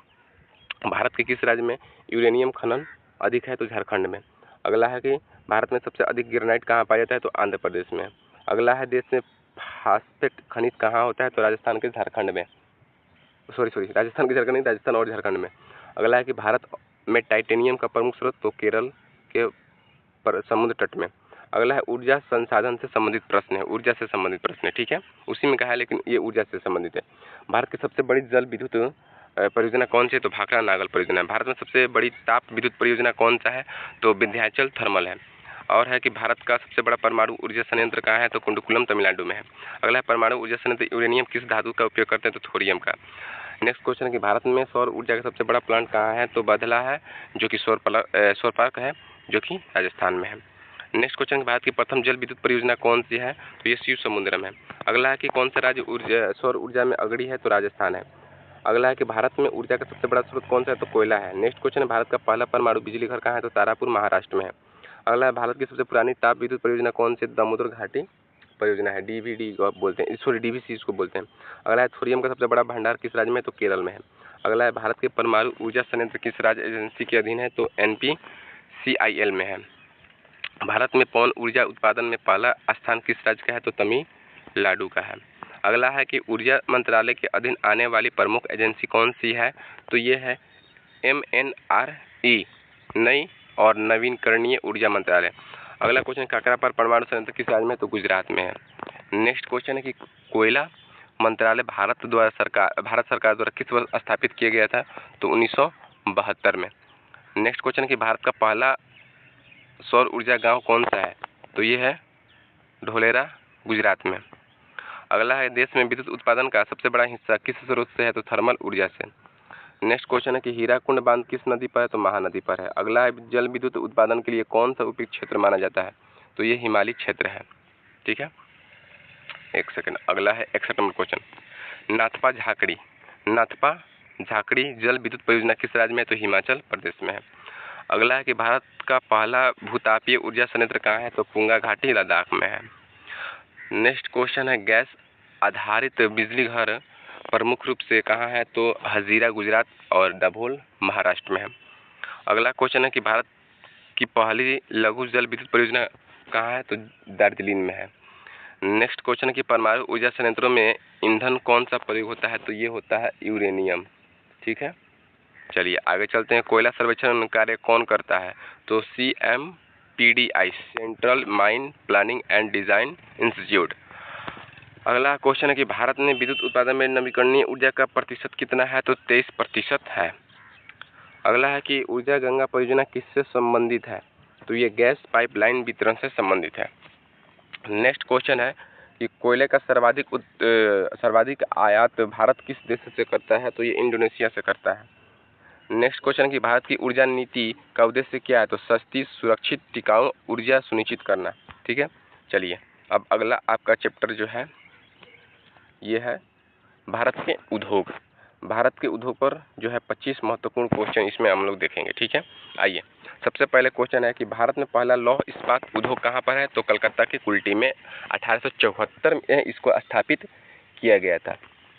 भारत के किस राज्य में यूरेनियम खनन अधिक है? तो झारखंड में। अगला है कि भारत में सबसे अधिक ग्रेनाइट कहाँ पाया जाता है? तो आंध्र प्रदेश में। अगला है देश में फास्फेट खनिज कहाँ होता है? तो राजस्थान के झारखंड में, सॉरी राजस्थान के झारखंड नहीं, राजस्थान और झारखंड में। अगला है कि भारत में टाइटेनियम का प्रमुख स्रोत, तो केरल के समुद्र तट में। अगला है ऊर्जा संसाधन से संबंधित प्रश्न है, ऊर्जा से संबंधित प्रश्न है, ठीक है, उसी में कहा है लेकिन ये ऊर्जा से संबंधित है। भारत की सबसे बड़ी जल विद्युत परियोजना कौन सी है? तो भाखड़ा नागल परियोजना। भारत में सबसे बड़ी ताप विद्युत परियोजना कौन सा है? तो विंध्याचल थर्मल है। और है कि भारत का सबसे बड़ा परमाणु ऊर्जा संयंत्र कहाँ है? तो कुंडकुलम, तमिलनाडु में है। अगला है परमाणु ऊर्जा संयंत्र यूरेनियम किस धातु का उपयोग करते हैं? तो थोरियम का। नेक्स्ट क्वेश्चन है कि भारत में सौर ऊर्जा का सबसे बड़ा प्लांट कहाँ है? तो बदला है, जो कि सौर पार्क है, जो कि राजस्थान में है। नेक्स्ट क्वेश्चन, भारत की प्रथम जल विद्युत परियोजना कौन सी है? तो ये शिव समुद्रम है। अगला है कि कौन सा राज्य सौर ऊर्जा में अग्रणी है? तो राजस्थान है। अगला है कि भारत में ऊर्जा का सबसे बड़ा स्रोत कौन सा है? तो कोयला है। नेक्स्ट क्वेश्चन है, भारत का पहला परमाणु बिजली घर कहाँ है? तो तारापुर, महाराष्ट्र में है। अगला है, भारत की सबसे पुरानी ताप विद्युत परियोजना कौन सी? दामोदर घाटी परियोजना है, डीवीडी बोलते हैं, सॉरी डीवीसी इसको बोलते हैं। अगला है थोरियम का सबसे बड़ा भंडार किस राज्य में, तो केरल में है। अगला है भारत के परमाणु ऊर्जा संयंत्र किस राज्य एजेंसी के अधीन है, तो NPCIL में है। भारत में पवन ऊर्जा उत्पादन में पहला स्थान किस राज्य का है, तो तमिलनाडु का है। अगला है कि ऊर्जा मंत्रालय के अधीन आने वाली प्रमुख एजेंसी कौन सी है, तो ये है MNRE, नई और नवीनकरणीय ऊर्जा मंत्रालय। अगला क्वेश्चन, काकरा पर परमाणु संयंत्र किस राज्य में, तो गुजरात में है। नेक्स्ट क्वेश्चन है कि कोयला मंत्रालय भारत सरकार द्वारा किस वर्ष स्थापित किया गया था, तो 1972 में। नेक्स्ट क्वेश्चन कि भारत का पहला सौर ऊर्जा गांव कौन सा है, तो ये है ढोलेरा, गुजरात में। अगला है देश में विद्युत उत्पादन का सबसे बड़ा हिस्सा किस स्रोत से है, तो थर्मल ऊर्जा से। नेक्स्ट क्वेश्चन है कि हीराकुंड बांध किस नदी पर है, तो महानदी पर है। अगला है जल विद्युत उत्पादन के लिए कौन सा उपयुक्त क्षेत्र माना जाता है, तो ये हिमालय क्षेत्र है। ठीक है, एक सेकंड। अगला है 61 नंबर क्वेश्चन, नाथपा झाकड़ी जल विद्युत परियोजना किस राज्य में है, तो हिमाचल प्रदेश में है। अगला है कि भारत का पहला भूतापीय ऊर्जा संयंत्र कहाँ है, तो पुंगा घाटी, लद्दाख में है। नेक्स्ट क्वेश्चन है गैस आधारित बिजली घर प्रमुख रूप से कहाँ है, तो हजीरा, गुजरात और डभोल, महाराष्ट्र में है। अगला क्वेश्चन है कि भारत की पहली लघु जल विद्युत परियोजना कहाँ है, तो दार्जिलिंग में है। नेक्स्ट क्वेश्चन है कि परमाणु ऊर्जा संयंत्रों में ईंधन कौन सा प्रयोग होता है, तो ये होता है यूरेनियम। ठीक है, चलिए आगे चलते हैं। कोयला सर्वेक्षण कार्य कौन करता है, तो CMPDI, central mine planning and design institute. अगला क्वेश्चन है कि भारत में विद्युत उत्पादन में नवीकरणीय ऊर्जा का प्रतिशत कितना है, तो 23% है। अगला है कि ऊर्जा गंगा परियोजना किससे संबंधित है, तो ये गैस पाइपलाइन वितरण से संबंधित है। नेक्स्ट क्वेश्चन है कि कोयले का सर्वाधिक आयात भारत किस देश से करता है, तो ये इंडोनेशिया से करता है। नेक्स्ट क्वेश्चन कि भारत की ऊर्जा नीति का उद्देश्य क्या है, तो सस्ती, सुरक्षित, टिकाऊ ऊर्जा सुनिश्चित करना। ठीक है, चलिए अब अगला आपका चैप्टर जो है ये है भारत के उद्योग। भारत के उद्योग पर जो है 25 महत्वपूर्ण क्वेश्चन इसमें हम लोग देखेंगे। ठीक है, आइए सबसे पहले क्वेश्चन है कि भारत में पहला लौह इस्पात उद्योग कहाँ पर है, तो कलकत्ता के कुल्टी में 1874 में इसको स्थापित किया गया था।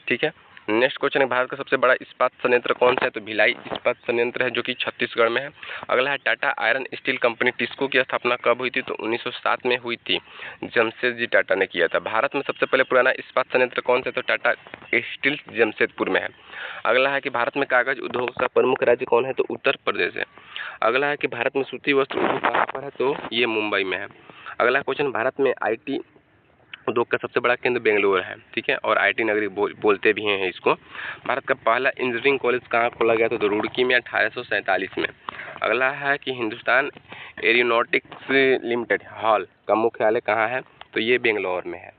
ठीक है, नेक्स्ट क्वेश्चन है भारत का सबसे बड़ा इस्पात संयंत्र कौन सा है, तो भिलाई इस्पात संयंत्र है जो कि छत्तीसगढ़ में है। अगला है Tata iron steel company TISCO की स्थापना कब हुई थी, तो 1907 में हुई थी, जमशेदजी टाटा ने किया था। भारत में सबसे पहले पुराना इस्पात संयंत्र कौन सा है, तो टाटा स्टील जमशेदपुर में है। अगला है कि भारत में कागज उद्योग का प्रमुख राज्य कौन है, तो उत्तर प्रदेश है। अगला है कि भारत में सूती वस्त्र उद्योग कहाँ पर है, तो ये मुंबई में है। अगला क्वेश्चन, भारत में IT उद्योग का सबसे बड़ा केंद्र बेंगलोर है। ठीक है, और IT नगरी बोलते भी हैं इसको। भारत का पहला इंजीनियरिंग कॉलेज कहाँ खोला गया था, तो रुड़की में 1847 में। अगला है कि हिंदुस्तान एरोनॉटिक्स लिमिटेड हॉल का मुख्यालय कहाँ है, तो ये बेंगलोर में है।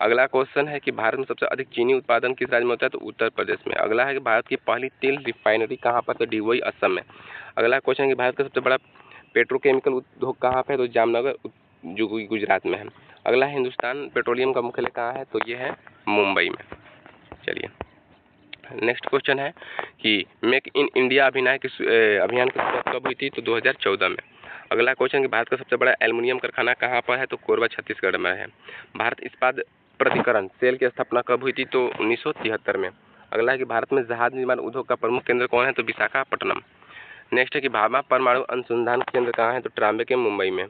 अगला क्वेश्चन है कि भारत में सबसे अधिक चीनी उत्पादन किस राज्य में होता है, तो उत्तर प्रदेश में। अगला है कि भारत की पहली तेल रिफाइनरी कहाँ पर, तो डिगबोई, असम में। अगला क्वेश्चन है कि भारत का सबसे बड़ा पेट्रोकेमिकल उद्योग कहाँ पर है, तो जामनगर, जो गुजरात में है। अगला हिंदुस्तान पेट्रोलियम का मुख्यालय कहाँ है, तो ये है मुंबई में। चलिए नेक्स्ट क्वेश्चन है कि मेक इन इंडिया अभियान की शुरुआत कब हुई थी, तो 2014 में। अगला क्वेश्चन कि भारत का सबसे बड़ा एल्युमिनियम कारखाना कहाँ पर है, तो कोरबा, छत्तीसगढ़ में है। भारत इस्पात प्राधिकरण सेल की स्थापना कब हुई थी, तो 1973 में। अगला है कि भारत में जहाज निर्माण उद्योग का प्रमुख केंद्र कौन है, तो विशाखापट्टनम। नेक्स्ट है कि भाभा परमाणु अनुसंधान केंद्र कहाँ है, तो ट्राम्बे के, मुंबई में।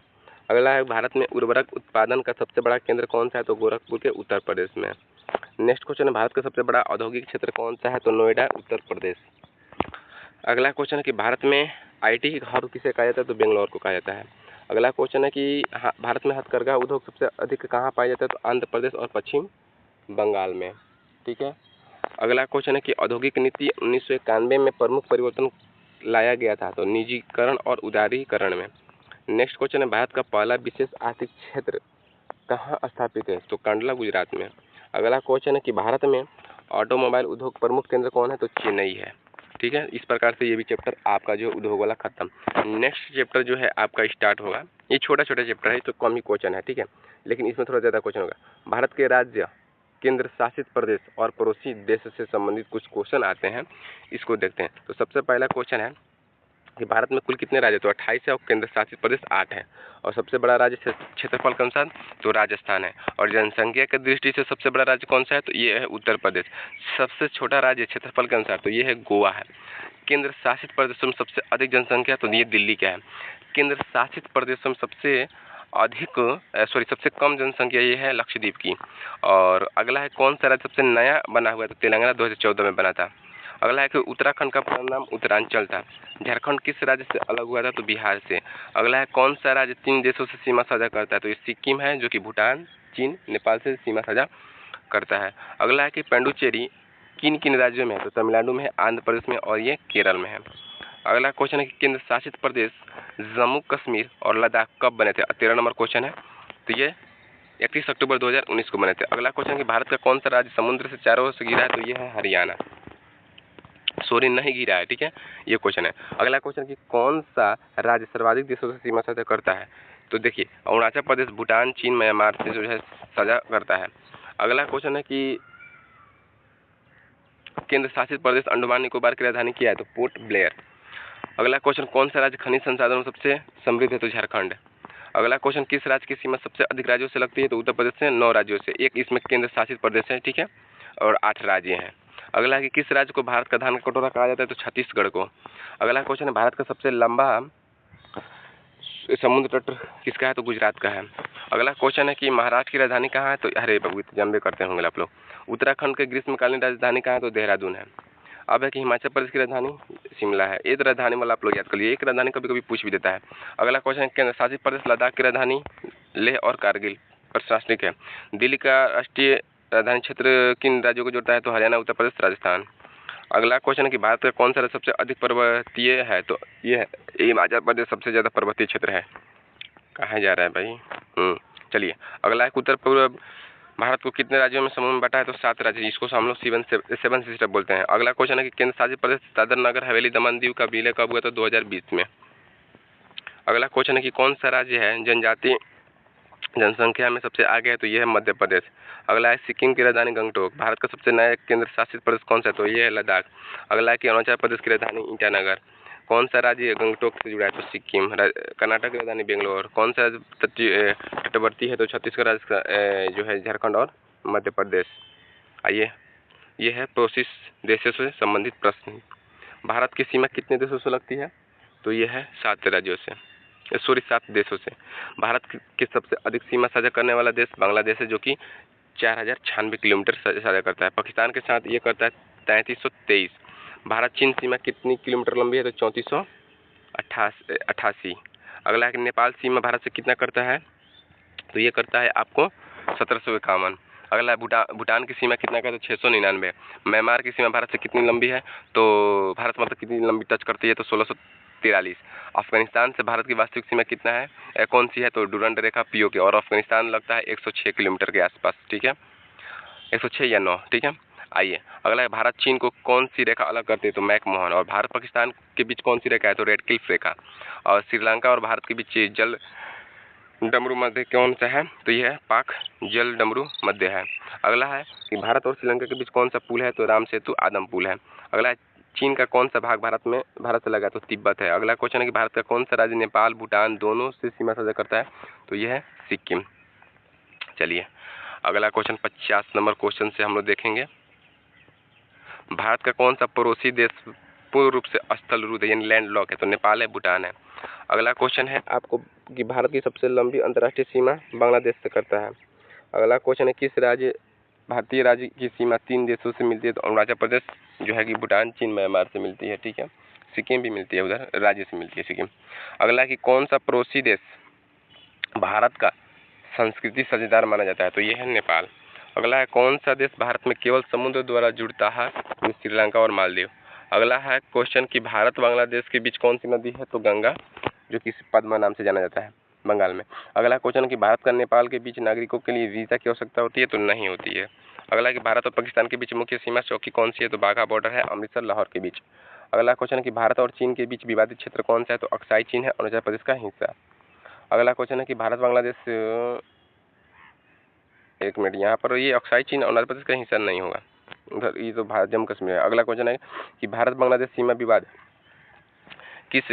अगला है भारत में उर्वरक उत्पादन का सबसे बड़ा केंद्र कौन सा है, तो गोरखपुर के, उत्तर प्रदेश में। नेक्स्ट क्वेश्चन है भारत का सबसे बड़ा औद्योगिक क्षेत्र कौन सा है, तो नोएडा, उत्तर प्रदेश। अगला क्वेश्चन है कि भारत में IT हब किसे कहा जाता है, तो बेंगलोर को कहा जाता है। अगला क्वेश्चन है कि भारत में हथकरघा उद्योग सबसे अधिक कहाँ पाया जाता है, तो आंध्र प्रदेश और पश्चिम बंगाल में। ठीक है, अगला क्वेश्चन है कि औद्योगिक नीति 1991 में प्रमुख परिवर्तन लाया गया था, तो निजीकरण और उदारीकरण में। नेक्स्ट क्वेश्चन है भारत का पहला विशेष आर्थिक क्षेत्र कहाँ स्थापित है, तो कांडला, गुजरात में। अगला क्वेश्चन है कि भारत में ऑटोमोबाइल उद्योग प्रमुख केंद्र कौन है, तो चेन्नई है। ठीक है, इस प्रकार से ये भी चैप्टर आपका जो उद्योग वाला खत्म। नेक्स्ट चैप्टर जो है आपका स्टार्ट होगा। ये छोटा छोटा चैप्टर है तो कम ही क्वेश्चन है। ठीक है, लेकिन इसमें थोड़ा ज़्यादा क्वेश्चन होगा। भारत के राज्य, केंद्र शासित प्रदेश और पड़ोसी देश से संबंधित कुछ क्वेश्चन आते हैं, इसको देखते हैं। तो सबसे पहला क्वेश्चन है कि भारत में कुल कितने राज्य, तो 28 है और केंद्र शासित प्रदेश 8 है। और सबसे बड़ा राज्य क्षेत्रफल के अनुसार तो राजस्थान है। और जनसंख्या की दृष्टि से सबसे बड़ा राज्य कौन सा है, तो ये है उत्तर प्रदेश। सबसे छोटा राज्य क्षेत्रफल के अनुसार तो ये है गोवा है। केंद्र शासित प्रदेशों में सबसे अधिक जनसंख्या तो ये दिल्ली का है। केंद्र शासित प्रदेशों में सबसे कम जनसंख्या ये है लक्षद्वीप की। और अगला है कौन सा राज्य सबसे नया बना हुआ है, तो तेलंगाना 2014 में बना था। अगला है कि उत्तराखंड का पूरा नाम उत्तरांचल था। झारखंड किस राज्य से अलग हुआ था, तो बिहार से। अगला है कौन सा राज्य 3 देशों से सीमा साझा करता है, तो ये सिक्किम है, जो कि भूटान, चीन, नेपाल से सीमा साझा करता है। अगला है कि पांडुचेरी किन किन राज्यों में है, तो तमिलनाडु में है, आंध्र प्रदेश में और ये केरल में है। अगला क्वेश्चन है कि केंद्र शासित प्रदेश जम्मू कश्मीर और लद्दाख कब बने थे, 13 नंबर क्वेश्चन है, तो ये 31 अक्टूबर 2019 को बने थे। अगला क्वेश्चन कि भारत का कौन सा राज्य समुद्र से चारों ओर से घिरा है, तो ये है हरियाणा। सॉरी, नहीं घिरा है, ठीक है, ये क्वेश्चन है। अगला क्वेश्चन कि कौन सा राज्य सर्वाधिक देशों से सीमा साझा करता है, तो देखिए अरुणाचल प्रदेश, भूटान, चीन, म्यांमार से जो है साझा करता है। अगला क्वेश्चन है कि केंद्र शासित प्रदेश अंडमान निकोबार की राजधानी क्या है, तो पोर्ट ब्लेयर। अगला क्वेश्चन कौन सा राज्य खनिज संसाधनों में सबसे समृद्ध है, तो झारखंड। अगला क्वेश्चन किस राज्य की सीमा सबसे अधिक राज्यों से लगती है, तो उत्तर प्रदेश से 9 राज्यों से। एक इसमें केंद्र शासित प्रदेश है, ठीक है, और 8 राज्य हैं। अगला है कि किस राज्य को भारत का धान का कटोरा कहा जाता है, तो छत्तीसगढ़ को। अगला क्वेश्चन है भारत का सबसे लंबा समुद्र तट किसका है, तो गुजरात का है। अगला क्वेश्चन है कि महाराष्ट्र की राजधानी कहाँ है, तो अरे बाबू जानबे करते होंगे आप लोग। उत्तराखंड के ग्रीष्मकालीन राजधानी कहाँ है, तो देहरादून है। अब है कि हिमाचल प्रदेश की राजधानी शिमला है। एक राजधानी वाला आप लोग याद कर लिए, एक राजधानी कभी कभी पूछ भी देता है। अगला क्वेश्चन है केंद्र शासित प्रदेश लद्दाख की राजधानी लेह और कारगिल प्रशासनिक है। दिल्ली का राष्ट्रीय राजधानी क्षेत्र किन राज्यों को जोड़ता है, तो हरियाणा, उत्तर प्रदेश, राजस्थान। अगला क्वेश्चन है कि भारत का कौन सा राज्य सबसे अधिक पर्वतीय है, तो ये है हिमाचल प्रदेश सबसे ज़्यादा पर्वतीय क्षेत्र है। कहाँ जा रहा है भाई, चलिए। अगला है उत्तर पूर्व भारत को कितने राज्यों में समूह में बांटा है, तो 7 राज्य, जिसको हम लोग 7 सिस्टर बोलते हैं। अगला क्वेश्चन है कि केंद्र शासित प्रदेश दादर नगर हवेली दमन दीव का विलय कब हुआ था, 2020 में। अगला क्वेश्चन है कि कौन सा राज्य है जनजाति जनसंख्या में सबसे आगे है, तो यह है मध्य प्रदेश। अगला है सिक्किम की राजधानी गंगटोक। भारत का सबसे नया केंद्र शासित प्रदेश कौन सा है, तो यह है लद्दाख। अगला है कि अरुणाचल प्रदेश की राजधानी ईटानगर। कौन सा राज्य गंगटोक से जुड़ा है, तो सिक्किम। कर्नाटक की राजधानी बेंगलोर। कौन सा तटवर्ती है, तो छत्तीसगढ़ राज्य का जो है झारखंड और मध्य प्रदेश। आइए, ये है 25 देशों से संबंधित प्रश्न। भारत की सीमा कितने देशों से लगती है, तो ये है 7 राज्यों से, 7 देशों से। भारत की सबसे अधिक सीमा साझा करने वाला देश बांग्लादेश है, जो कि 4096 किलोमीटर साझा करता है। पाकिस्तान के साथ ये करता है 3323। भारत चीन सीमा कितनी किलोमीटर लंबी है, तो 3488। अगला है कि नेपाल सीमा भारत से कितना करता है, तो ये करता है आपको 1751। अगला भूटान की सीमा कितना का, तो 699। म्यांमार की सीमा भारत से कितनी लंबी है, तो भारत मतलब कितनी लंबी टच करती है, तो 1643। अफगानिस्तान से भारत की वास्तविक सीमा कितना है, कौन सी है, तो डुरंड रेखा पीओके। और अफगानिस्तान लगता है 106 किलोमीटर के आसपास, ठीक है, 106 या 9, ठीक है। आइए, अगला है भारत चीन को कौन सी रेखा अलग करती है, तो मैकमोहन। और भारत पाकिस्तान के बीच कौन सी रेखा है, तो रेड क्लिफ रेखा। और श्रीलंका और भारत के बीच जल डमरू मध्य कौन सा है, तो यह है पाक जल डमरू मध्य है। अगला है कि भारत और श्रीलंका के बीच कौन सा पुल है, तो राम सेतु आदम पुल है। अगला है चीन का कौन सा भाग भारत से लगा, तो तिब्बत है। अगला क्वेश्चन है कि भारत का कौन सा राज्य नेपाल भूटान दोनों से सीमा साझा करता है, तो यह है सिक्किम। चलिए, अगला क्वेश्चन 50 नंबर क्वेश्चन से हम लोग देखेंगे, भारत का कौन सा पड़ोसी देश पूर्ण रूप से स्थल रूढ़ है, यानी लैंड लॉक है, तो नेपाल है, भूटान है। अगला क्वेश्चन है आपको कि भारत की सबसे लंबी अंतर्राष्ट्रीय सीमा बांग्लादेश से करता है। अगला क्वेश्चन है किस भारतीय राज्य की सीमा 3 देशों से मिलती है, तो अरुणाचल प्रदेश जो है कि भूटान चीन म्यांमार से मिलती है, ठीक है। सिक्किम भी मिलती है, उधर राज्य से मिलती है सिक्किम। अगला कि कौन सा पड़ोसी देश भारत का संस्कृति साझेदार माना जाता है, तो ये है नेपाल। अगला है कौन सा देश भारत में केवल समुद्र द्वारा जुड़ता है, तो श्रीलंका और मालदीव। अगला है क्वेश्चन कि भारत बांग्लादेश के बीच कौन सी नदी है, तो गंगा, जो कि पद्मा नाम से जाना जाता है बंगाल में। अगला क्वेश्चन कि भारत का नेपाल के बीच नागरिकों के लिए वीज़ा की आवश्यकता होती है, तो नहीं होती है। अगला कि भारत और पाकिस्तान के बीच मुख्य सीमा चौकी कौन सी है, तो बाघा बॉर्डर है, अमृतसर लाहौर के बीच। अगला क्वेश्चन कि भारत और चीन के बीच विवादित क्षेत्र कौन सा है, तो अक्साई चीन है, अरुणाचल प्रदेश का हिस्सा। अगला क्वेश्चन है कि भारत बांग्लादेश, एक मिनट, यहाँ पर ये अक्साई चीन अरुणाचल प्रदेश का हिस्सा नहीं होगा, उधर ये तो भारत जम्मू कश्मीर है। अगला क्वेश्चन है कि भारत बांग्लादेश सीमा विवाद किस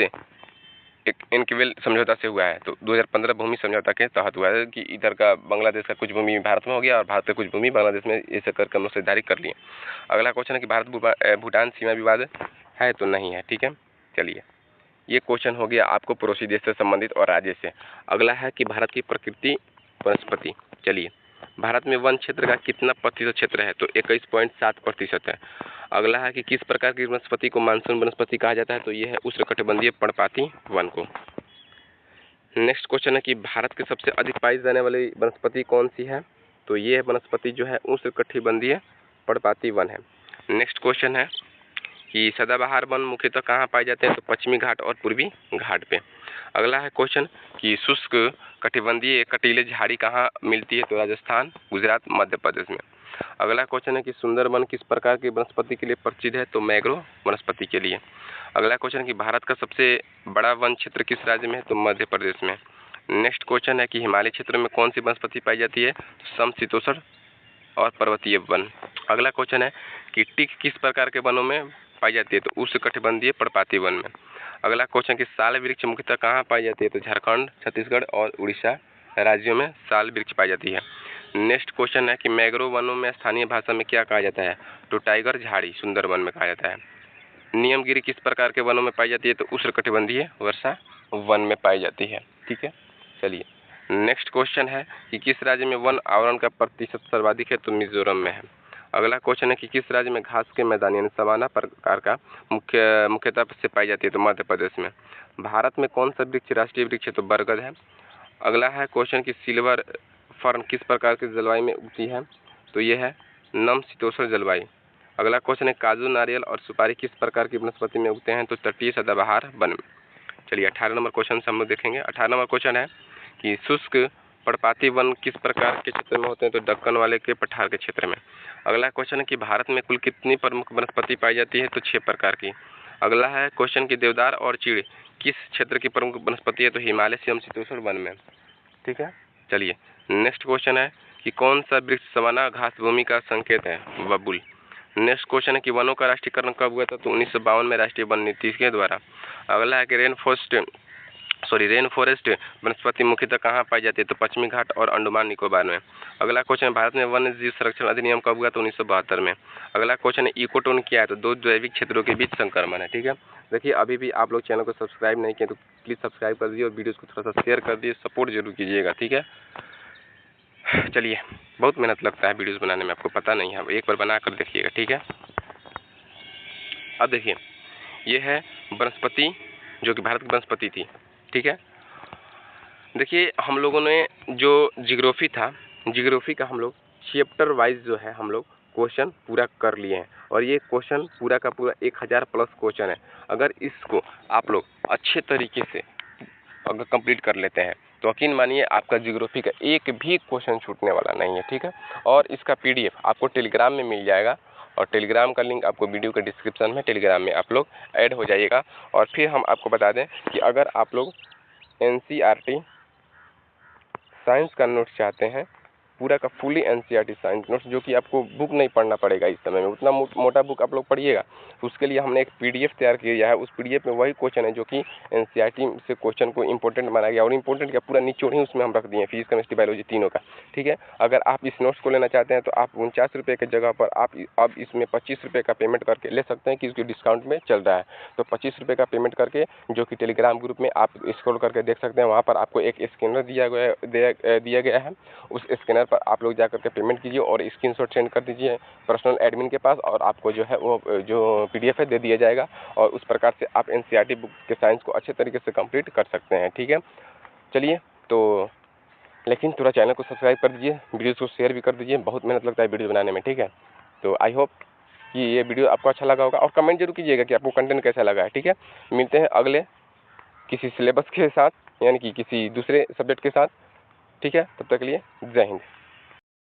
एक इनक्वेल समझौता से हुआ है? तो 2015 भूमि समझौता के तहत हुआ है कि इधर का बांग्लादेश का कुछ भूमि भारत में हो गया और भारत का कुछ भूमि बांग्लादेश में, ऐसे करके हम लोग निर्धारित कर लिए। अगला क्वेश्चन है कि भारत भूटान सीमा विवाद है तो नहीं है। ठीक है, चलिए ये क्वेश्चन हो गया आपको पड़ोसी देश से संबंधित और राज्य से। अगला है कि भारत की प्रकृति वनस्पति। चलिए, भारत में वन क्षेत्र का कितना प्रतिशत क्षेत्र है? तो 21.7% है। अगला है कि किस प्रकार की वनस्पति को मानसून वनस्पति कहा जाता है? तो ये है उष्णकटिबंधीय पर्णपाती वन को। नेक्स्ट क्वेश्चन है कि भारत के सबसे अधिक पाई जाने वाली वनस्पति कौन सी है? तो ये वनस्पति जो है उष्णकटिबंधीय पर्णपाती वन है। नेक्स्ट क्वेश्चन है कि सदाबहार वन मुख्यतः कहाँ पाए जाते हैं? तो पश्चिमी घाट और पूर्वी घाट पे। अगला है क्वेश्चन कि शुष्क कटिबंधीय कटीले झाड़ी कहाँ मिलती है? तो राजस्थान, गुजरात, मध्य प्रदेश में। अगला क्वेश्चन है कि सुंदरवन किस प्रकार की वनस्पति के लिए प्रसिद्ध है? तो मैंग्रोव वनस्पति के लिए। अगला क्वेश्चन है कि भारत का सबसे बड़ा वन क्षेत्र किस राज्य में है? तो मध्य प्रदेश में। नेक्स्ट क्वेश्चन है कि हिमालय क्षेत्र में कौन सी वनस्पति पाई जाती है? तो समशीतोष्ण और पर्वतीय वन। अगला क्वेश्चन है कि टीक किस प्रकार के वनों में पाई जाती है? तो उष्णकटिबंधीय पर्णपाती वन में। अगला क्वेश्चन कि साल वृक्ष मुख्यतः कहाँ पाई जाती है? तो झारखंड, छत्तीसगढ़ और उड़ीसा राज्यों में साल वृक्ष पाई जाती है। नेक्स्ट क्वेश्चन है कि मैंग्रोव वनों में स्थानीय भाषा में क्या कहा जाता है? तो टाइगर झाड़ी सुंदर वन में कहा जाता है। नियमगिरी किस प्रकार के वनों में पाई जाती है? तो उष्णकटिबंधीय वर्षा वन में पाई जाती है। ठीक है, चलिए नेक्स्ट क्वेश्चन है कि किस राज्य में वन आवरण का प्रतिशत सर्वाधिक है? तो मिजोरम में है। अगला क्वेश्चन है कि किस राज्य में घास के मैदान यानी सवाना प्रकार का मुख्यतः से पाई जाती है? तो मध्य प्रदेश में। भारत में कौन सा वृक्ष राष्ट्रीय वृक्ष है? तो बरगद है। अगला है क्वेश्चन कि सिल्वर फर्न किस प्रकार की जलवायु में उगती है? तो ये है समशीतोष्ण जलवायु। अगला क्वेश्चन है काजू, नारियल और सुपारी किस प्रकार की वनस्पति में उगते हैं? तो तटीय सदाबहार वन में। चलिए 18 नंबर क्वेश्चन से हम लोग देखेंगे। 18 नंबर क्वेश्चन है कि शुष्क पर्णपाती वन किस प्रकार के क्षेत्र में होते हैं? तो दक्कन वाले के पठार के क्षेत्र में। अगला क्वेश्चन है कि भारत में कुल कितनी प्रमुख वनस्पति पाई जाती है? तो 6 प्रकार की। अगला है क्वेश्चन कि देवदार और चीड़ किस क्षेत्र की प्रमुख वनस्पति है? तो हिमालय समशीतोष्ण वन में। ठीक है, चलिए नेक्स्ट क्वेश्चन है कि कौन सा वृक्ष सवाना घास भूमि का संकेत है? बबूल। नेक्स्ट क्वेश्चन है कि वनों का राष्ट्रीयकरण कब हुआ था? तो 1952 में राष्ट्रीय वन नीति के द्वारा। अगला है कि रेन फॉरेस्ट वनस्पति मुख्यतः कहाँ पाई जाती है? तो पश्चिमी घाट और अंडमान निकोबार में। अगला क्वेश्चन भारत में वन्य जीव संरक्षण अधिनियम कब हुआ? तो 1972 में। अगला क्वेश्चन है इकोटोन क्या है? तो दो जैविक क्षेत्रों के बीच संक्रमण है। ठीक है, देखिए अभी भी आप लोग चैनल को सब्सक्राइब नहीं किए तो प्लीज़ सब्सक्राइब कर दीजिए और वीडियोज़ को थोड़ा सा शेयर कर दीजिए, सपोर्ट जरूर कीजिएगा। ठीक है, चलिए बहुत मेहनत लगता है वीडियोज़ बनाने में, आपको पता नहीं है, एक बार बना कर देखिएगा। ठीक है, अब देखिए ये है वनस्पति जो कि भारत की वनस्पति थी। ठीक है, देखिए हम लोगों ने जो जियोग्राफी था, जियोग्राफी का हम लोग चैप्टर वाइज जो है हम लोग क्वेश्चन पूरा कर लिए हैं और ये क्वेश्चन पूरा का पूरा 1000 प्लस क्वेश्चन है। अगर इसको आप लोग अच्छे तरीके से अगर कंप्लीट कर लेते हैं तो यकीन मानिए आपका जियोग्राफी का एक भी क्वेश्चन छूटने वाला नहीं है। ठीक है, और इसका PDF आपको टेलीग्राम में मिल जाएगा और टेलीग्राम का लिंक आपको वीडियो के डिस्क्रिप्शन में टेलीग्राम में आप लोग ऐड हो जाइएगा। और फिर हम आपको बता दें कि अगर आप लोग NCERT साइंस का नोट्स चाहते हैं, पूरा का फुली NCERT साइंस नोट्स, जो कि आपको बुक नहीं पढ़ना पड़ेगा इस समय में, उतना मोटा बुक आप लोग पढ़िएगा, उसके लिए हमने एक PDF तैयार किया है। उस PDF में वही क्वेश्चन है जो कि NCERT से क्वेश्चन को इंपॉर्टेंट माना गया और इंपॉर्टेंट का पूरा निचोड़ ही उसमें हम रख दिए हैं, फिजिक्स, केमिस्ट्री, बायोलॉजी तीनों का। ठीक है, अगर आप इस नोट्स को लेना चाहते हैं तो आप 49 रुपये की जगह पर आप अब इसमें 25 रुपये का पेमेंट करके ले सकते हैं, कि उसके डिस्काउंट में चल रहा है। तो 25 रुपये का पेमेंट करके, जो कि टेलीग्राम ग्रुप में आप स्क्रॉल करके देख सकते हैं, वहाँ पर आपको एक स्कैनर दिया गया है। उस स्कैनर पर आप लोग जाकर के पेमेंट कीजिए और स्क्रीनशॉट सेंड कर दीजिए पर्सनल एडमिन के पास, और आपको जो है वो जो PDF है दे दिया जाएगा और उस प्रकार से आप NCERT बुक के साइंस को अच्छे तरीके से कंप्लीट कर सकते हैं। ठीक है, चलिए तो लेकिन थोड़ा चैनल को सब्सक्राइब कर दीजिए, वीडियोज़ को शेयर भी कर दीजिए, बहुत मेहनत लगता है वीडियो बनाने में। ठीक है, तो आई होप कि ये वीडियो आपको अच्छा लगा होगा और कमेंट जरूर कीजिएगा कि आपको कंटेंट कैसा लगा है। ठीक है, मिलते हैं अगले किसी सिलेबस के साथ, यानी कि किसी दूसरे सब्जेक्ट के साथ। ठीक है, तब तक के लिए जय हिंद।